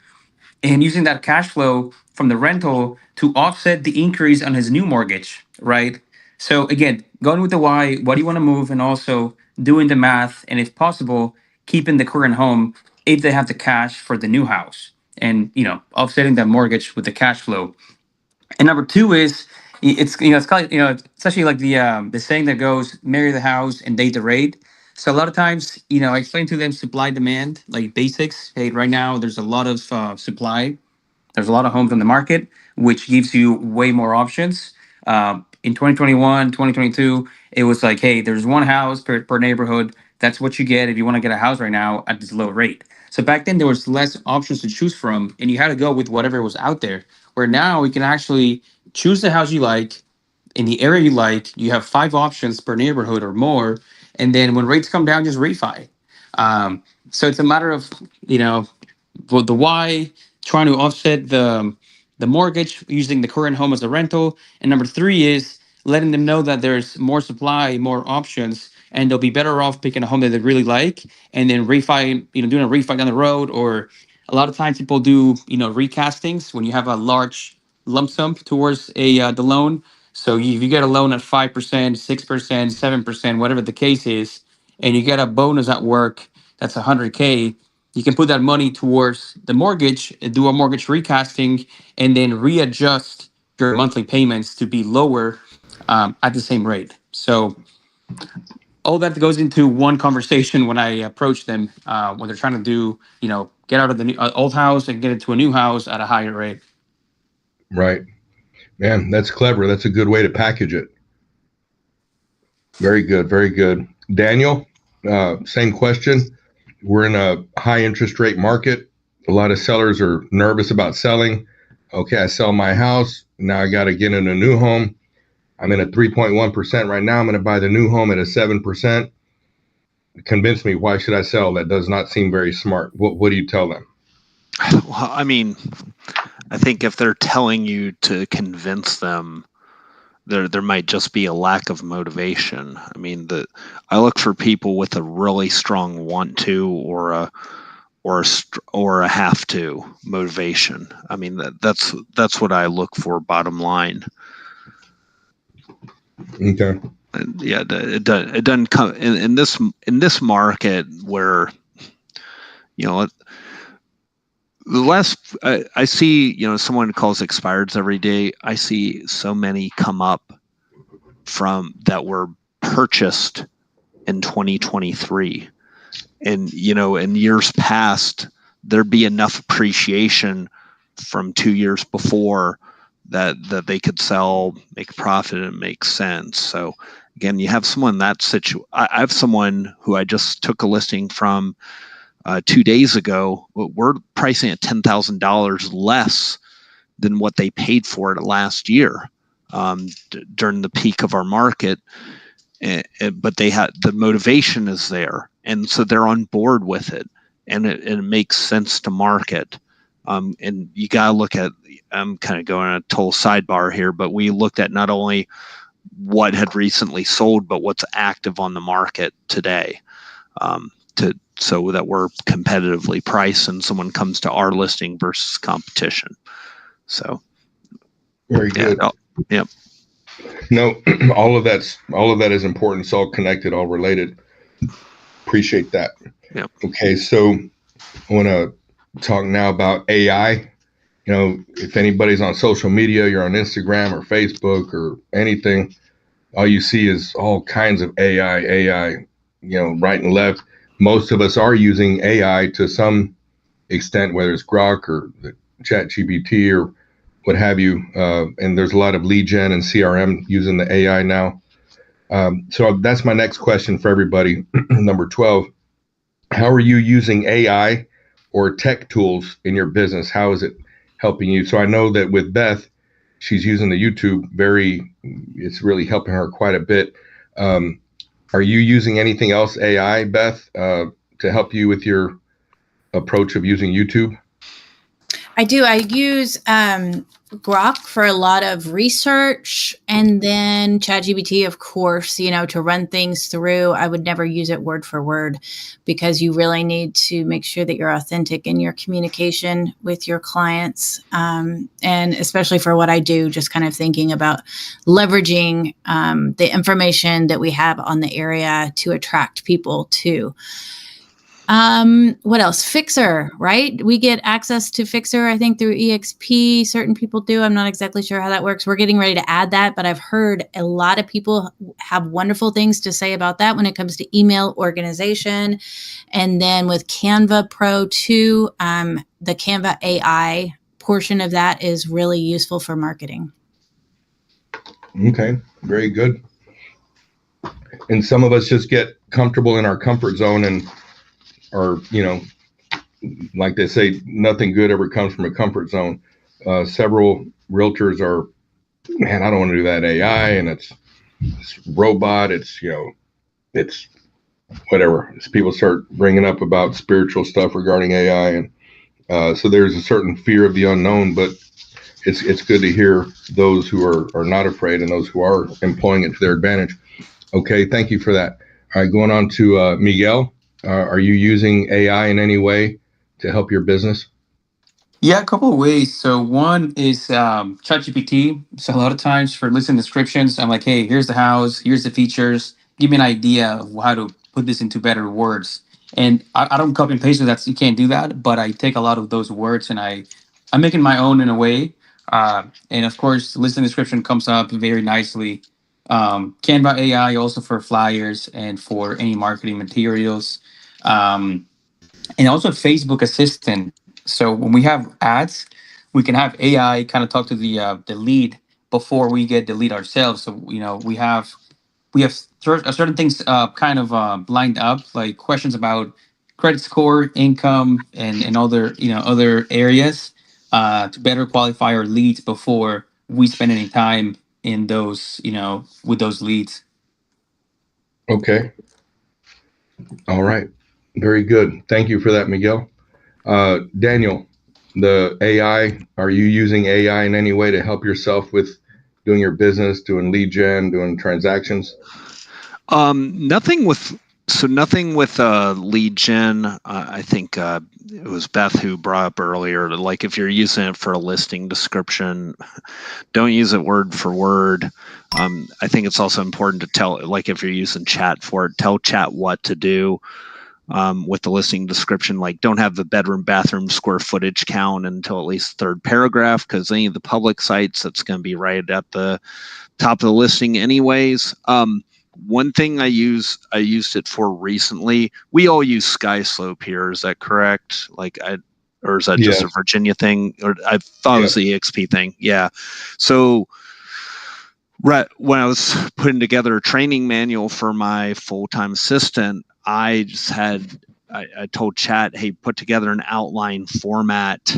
and using that cash flow from the rental to offset the increase on his new mortgage, right? So again, going with the why do you want to move, and also doing the math, and if possible, keeping the current home if they have the cash for the new house, and offsetting that mortgage with the cash flow. And number two is it's kind of, it's actually like the saying that goes, marry the house and date the rate. So a lot of times, I explain to them supply demand, like basics. Hey, right now there's a lot of supply. There's a lot of homes on the market, which gives you way more options. In 2021, 2022, it was like, hey, there's one house per neighborhood. That's what you get if you want to get a house right now at this low rate. So back then, there was less options to choose from, and you had to go with whatever was out there. Where now you can actually choose the house you like in the area you like. You have 5 options per neighborhood or more, and then when rates come down, just refi. So it's a matter of the why, trying to offset the mortgage using the current home as a rental, and number 3 is letting them know that there's more supply, more options, and they'll be better off picking a home that they really like, and then refi, doing a refi down the road. Or a lot of times people do recastings when you have a large lump sum towards the loan. So if you get a loan at 5%, 6%, 7%, whatever the case is, and you get a bonus at work that's 100K, you can put that money towards the mortgage, do a mortgage recasting, and then readjust your monthly payments to be lower at the same rate. So all that goes into one conversation when I approach them when they're trying to do, get out of the old house and get into a new house at a higher rate. Right. Man, that's clever. That's a good way to package it. Very good. Very good. Daniel, same question. We're in a high interest rate market. A lot of sellers are nervous about selling. Okay, I sell my house. Now I got to get in a new home. I'm in a 3.1% right now. I'm going to buy the new home at a 7%. Convince me, why should I sell? That does not seem very smart. What do you tell them? Well, I mean, I think if they're telling you to convince them, there might just be a lack of motivation. I mean, I look for people with a really strong want to or a have to motivation. I mean, that's what I look for. Bottom line. Okay. And yeah, it doesn't come in this market where the last I see, someone calls expireds every day. I see so many come up from that were purchased in 2023, and in years past there'd be enough appreciation from 2 years before that they could sell, make a profit, and make sense. So again, you have someone I have someone who I just took a listing from 2 days ago. We're pricing at $10,000 less than what they paid for it last year during the peak of our market. But they had the motivation is there, and so they're on board with it, and it makes sense to market. And you got to look at, I'm kind of going on a total sidebar here, but we looked at not only what had recently sold, but what's active on the market today, so that we're competitively priced and someone comes to our listing versus competition. So very good. Yep. No, all of that is important. It's all connected, all related. Appreciate that. Yep. Okay, so I want to talk now about AI. If anybody's on social media, you're on Instagram or Facebook or anything, all you see is all kinds of AI, right and left. Most of us are using AI to some extent, whether it's Grok or the ChatGPT or what have you. And there's a lot of lead gen and CRM using the AI now. So that's my next question for everybody. Number 12, how are you using AI or tech tools in your business? How is it helping you? So I know that with Beth, she's using the YouTube it's really helping her quite a bit. Are you using anything else, AI, Beth, to help you with your approach of using YouTube? I do. I use Grok for a lot of research, and then ChatGPT, of course, to run things through. I would never use it word for word because you really need to make sure that you're authentic in your communication with your clients. And especially for what I do, just kind of thinking about leveraging the information that we have on the area to attract people to. What else? Fixer, right? We get access to Fixer, I think, through EXP. Certain people do. I'm not exactly sure how that works. We're getting ready to add that, but I've heard a lot of people have wonderful things to say about that when it comes to email organization. And then with Canva Pro too, the Canva AI portion of that is really useful for marketing. Okay, very good. And some of us just get comfortable in our comfort zone and or, like they say, nothing good ever comes from a comfort zone. Several realtors are, man, I don't want to do that AI, and it's robot. It's whatever. As people start bringing up about spiritual stuff regarding AI, and so there's a certain fear of the unknown. But it's good to hear those who are not afraid and those who are employing it to their advantage. Okay, thank you for that. All right, going on to Miguel. Are you using AI in any way to help your business? Yeah, a couple of ways. So one is ChatGPT. So a lot of times for listing descriptions, I'm like, hey, here's the house, here's the features. Give me an idea of how to put this into better words. And I don't copy and paste, so you can't do that. But I take a lot of those words and I'm making my own in a way. And of course, listing description comes up very nicely. Canva AI also for flyers and for any marketing materials. And also Facebook Assistant. So when we have ads, we can have AI kind of talk to the lead before we get the lead ourselves. So we have certain things kind of lined up, like questions about credit score, income, and other areas to better qualify our leads before we spend any time in those with those leads. Okay. All right. Very good. Thank you for that, Miguel. Daniel, the AI, are you using AI in any way to help yourself with doing your business, doing lead gen, doing transactions? Nothing with lead gen. I think it was Beth who brought up earlier, like if you're using it for a listing description, don't use it word for word. I think it's also important to tell, like if you're using chat for it, tell chat what to do. with the listing description, like don't have the bedroom, bathroom square footage count until at least third paragraph, because any of the public sites, that's going to be right at the top of the listing anyways. One thing I used it for recently. We all use SkySlope here. Is that correct? Or is that just a Virginia thing? Or I thought it was the EXP thing. Yeah. So right when I was putting together a training manual for my full-time assistant, I told Chat, hey, put together an outline, format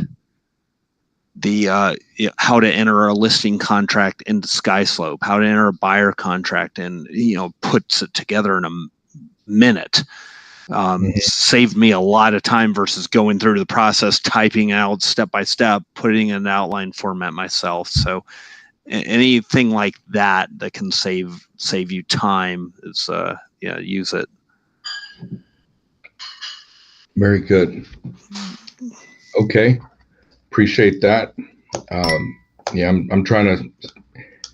how to enter a listing contract into SkySlope, how to enter a buyer contract, and puts it together in a minute. Saved me a lot of time versus going through the process, typing out step by step, putting in an outline format myself. So anything like that can save you time is use it. Very good. Okay. Appreciate that. I'm trying to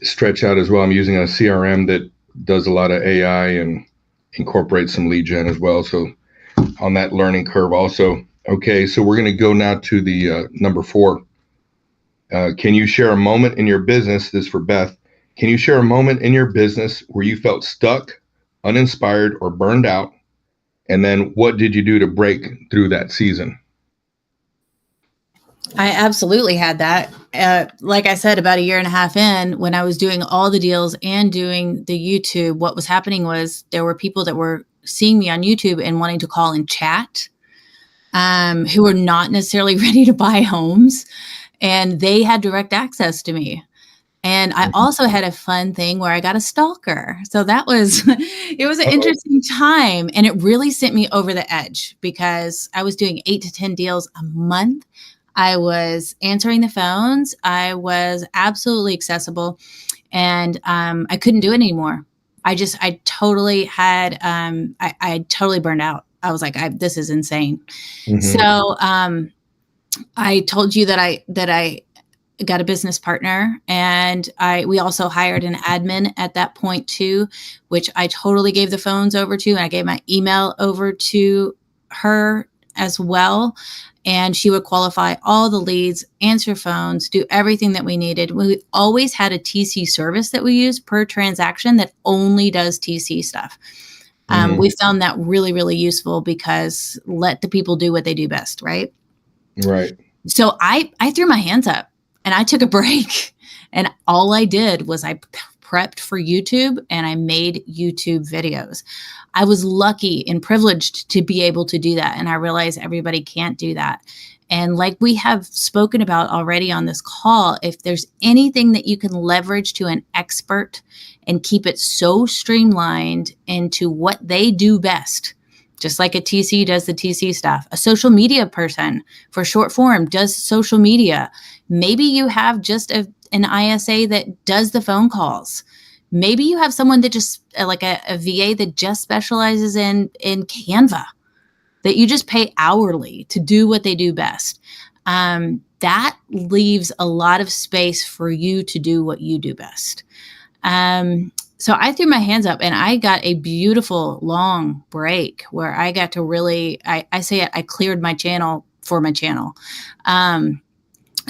stretch out as well. I'm using a CRM that does a lot of AI and incorporates some lead gen as well. So on that learning curve also. Okay, so we're going to go now to the number 4. Can you share a moment in your business? This is for Beth. Can you share a moment in your business where you felt stuck, uninspired, or burned out? And then what did you do to break through that season? I absolutely had that. Like I said, about 1.5 years in, when I was doing all the deals and doing the YouTube, what was happening was there were people that were seeing me on YouTube and wanting to call and chat, who were not necessarily ready to buy homes, and they had direct access to me. And I also had a fun thing where I got a stalker. So that was, it was an interesting time, and it really sent me over the edge because I was doing 8 to 10 deals a month. I was answering the phones. I was absolutely accessible, and I couldn't do it anymore. I totally had, I totally burned out. I was like, this is insane. So I told you that I got a business partner, and we also hired an admin at that point too, which I totally gave the phones over to, and I gave my email over to her as well. And she would qualify all the leads, answer phones, do everything that we needed. We always had a TC service that we use per transaction that only does TC stuff. We found that really, really useful because let the people do what they do best, right? Right. So I threw my hands up and I took a break, and all I did was I prepped for YouTube and I made YouTube videos. I was lucky and privileged to be able to do that. And I realize everybody can't do that. And like we have spoken about already on this call, if there's anything that you can leverage to an expert and keep it so streamlined into what they do best, just like a TC does the TC stuff, a social media person for short form does social media. Maybe you have just an ISA that does the phone calls. Maybe you have someone that just like a VA that just specializes in Canva, that you just pay hourly to do what they do best. That leaves a lot of space for you to do what you do best. So I threw my hands up, and I got a beautiful long break where I got to really, I cleared my channel for my channel.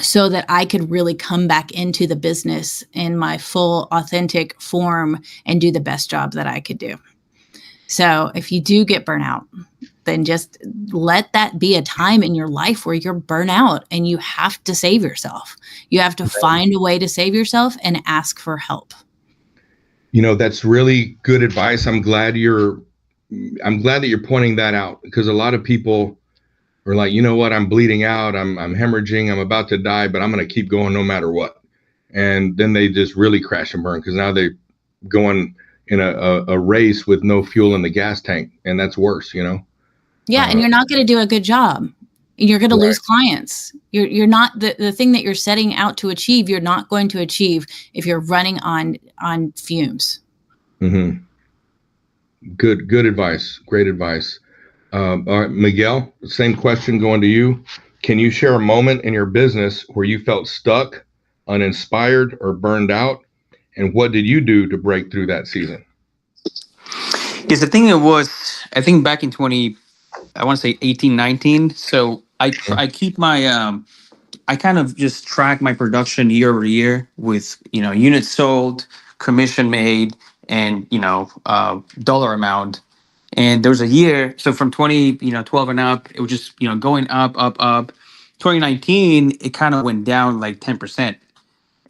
So that I could really come back into the business in my full authentic form and do the best job that I could do. So if you do get burnout, then just let that be a time in your life where you're burnout and you have to save yourself. You have to find a way to save yourself and ask for help. That's really good advice. I'm glad that you're pointing that out, because a lot of people are like, you know what, I'm bleeding out, I'm hemorrhaging, I'm about to die, but I'm going to keep going no matter what. And then they just really crash and burn, because now they're going in a race with no fuel in the gas tank, and that's worse, Yeah, and you're not going to do a good job. You're going to lose clients. You're not the thing that you're setting out to achieve. You're not going to achieve if you're running on fumes. Good advice. Great advice. All right, Miguel, same question going to you. Can you share a moment in your business where you felt stuck, uninspired, or burned out? And what did you do to break through that season? Yes, the thing that was, I think back in 20 I want to say 18, 19. So I keep my I kind of just track my production year over year with, units sold, commission made, and, dollar amount. And there was a year, so from 12 and up, it was just, going up, up, up. 2019, it kind of went down like 10%.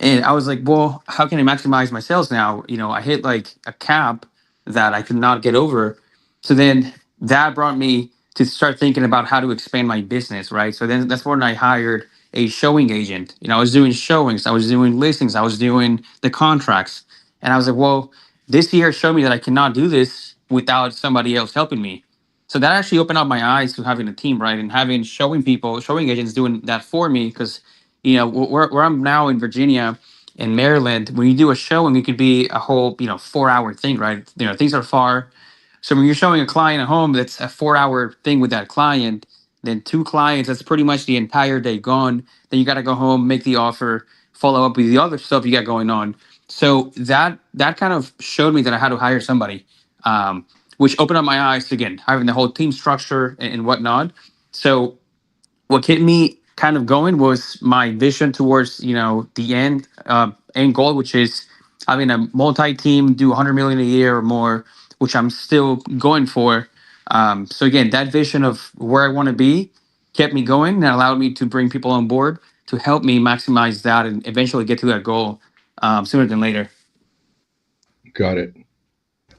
And I was like, well, how can I maximize my sales now? I hit like a cap that I could not get over. So then that brought me to start thinking about how to expand my business, right? So then that's when I hired a showing agent. I was doing showings, I was doing listings, I was doing the contracts. And I was like, well, this year showed me that I cannot do this without somebody else helping me. So that actually opened up my eyes to having a team, right? And having showing agents doing that for me. Because where I'm now in Virginia and Maryland, when you do a showing, it could be a whole 4-hour thing, right? Things are far. So when you're showing a client a home that's a 4-hour thing with that client, then 2 clients, that's pretty much the entire day gone. Then you got to go home, make the offer, follow up with the other stuff you got going on. So that kind of showed me that I had to hire somebody, which opened up my eyes to, again, having the whole team structure and whatnot. So what kept me kind of going was my vision towards the end goal, which is having a multi-team do 100 million a year or more, which I'm still going for. So again, that vision of where I want to be kept me going and allowed me to bring people on board to help me maximize that and eventually get to that goal sooner than later. Got it.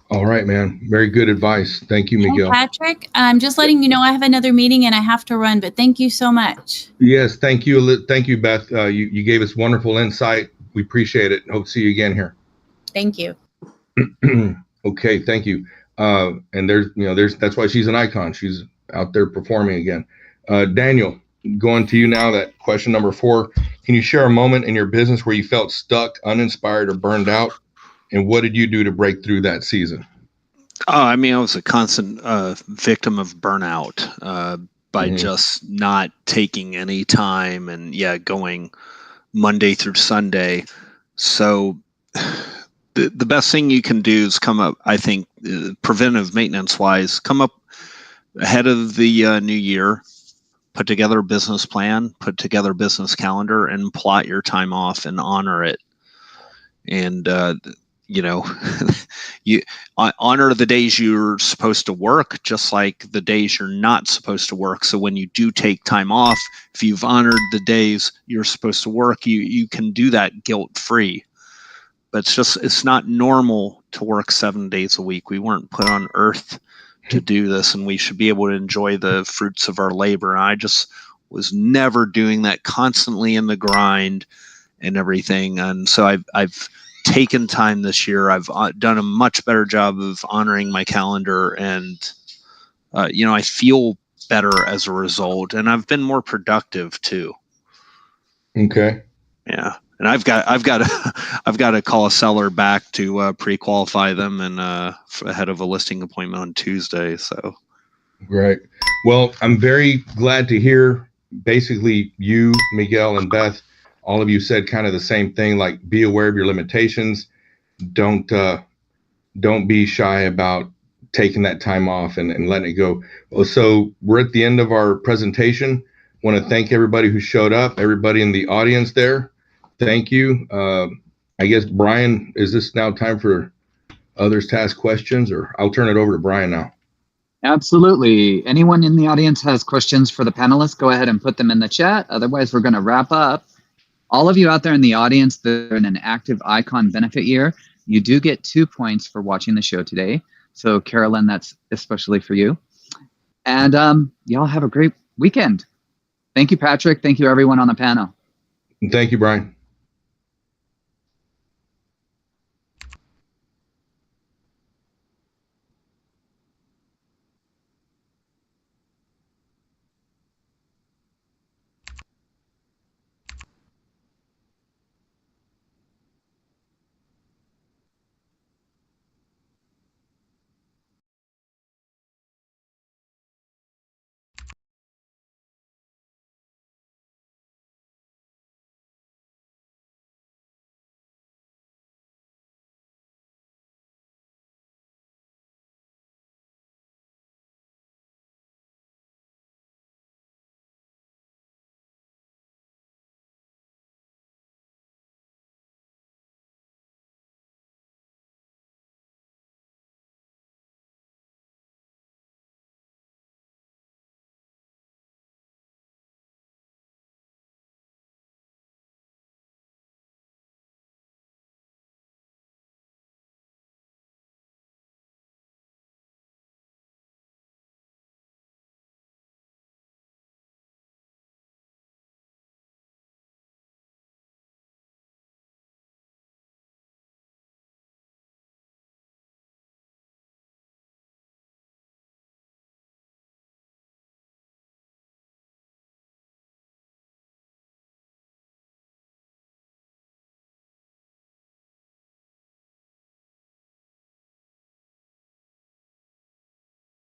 All right, man. Very good advice. Thank you, Miguel. Hey, Patrick, I'm just letting you know I have another meeting and I have to run, but thank you so much. Yes, thank you. Thank you, Beth. You gave us wonderful insight. We appreciate it. Hope to see you again here. Thank you. Okay, thank you. And that's why she's an icon. She's out there performing again. Daniel, going to you now, that question number 4. Can you share a moment in your business where you felt stuck, uninspired, or burned out? And what did you do to break through that season? I was a constant victim of burnout by just not taking any time and going Monday through Sunday. So the best thing you can do is come up, I think, preventive maintenance wise, come up ahead of the new year, put together a business plan, put together a business calendar, and plot your time off and honor it. And you honor the days you're supposed to work, just like the days you're not supposed to work. So when you do take time off, if you've honored the days you're supposed to work, you can do that guilt-free. But it's not normal to work 7 days a week. We weren't put on earth to do this, and we should be able to enjoy the fruits of our labor. And I just was never doing that, constantly in the grind and everything. And so I've taken time this year. I've done a much better job of honoring my calendar, and I feel better as a result, and I've been more productive too. Okay. Yeah, and I've got to call a seller back to pre-qualify them and ahead of a listing appointment on Tuesday. So great. Well, I'm very glad to hear. Basically, you, Miguel, and Beth, all of you said kind of the same thing, like be aware of your limitations. Don't be shy about taking that time off and letting it go. So we're at the end of our presentation. Want to thank everybody who showed up, everybody in the audience there. Thank you. I guess, Brian, is this now time for others to ask questions, or I'll turn it over to Brian now. Absolutely. Anyone in the audience has questions for the panelists, go ahead and put them in the chat. Otherwise, we're going to wrap up. All of you out there in the audience that are in an active ICON benefit year, you do get 2 points for watching the show today. So, Carolyn, that's especially for you. And y'all have a great weekend. Thank you, Patrick. Thank you, everyone on the panel. Thank you, Brian.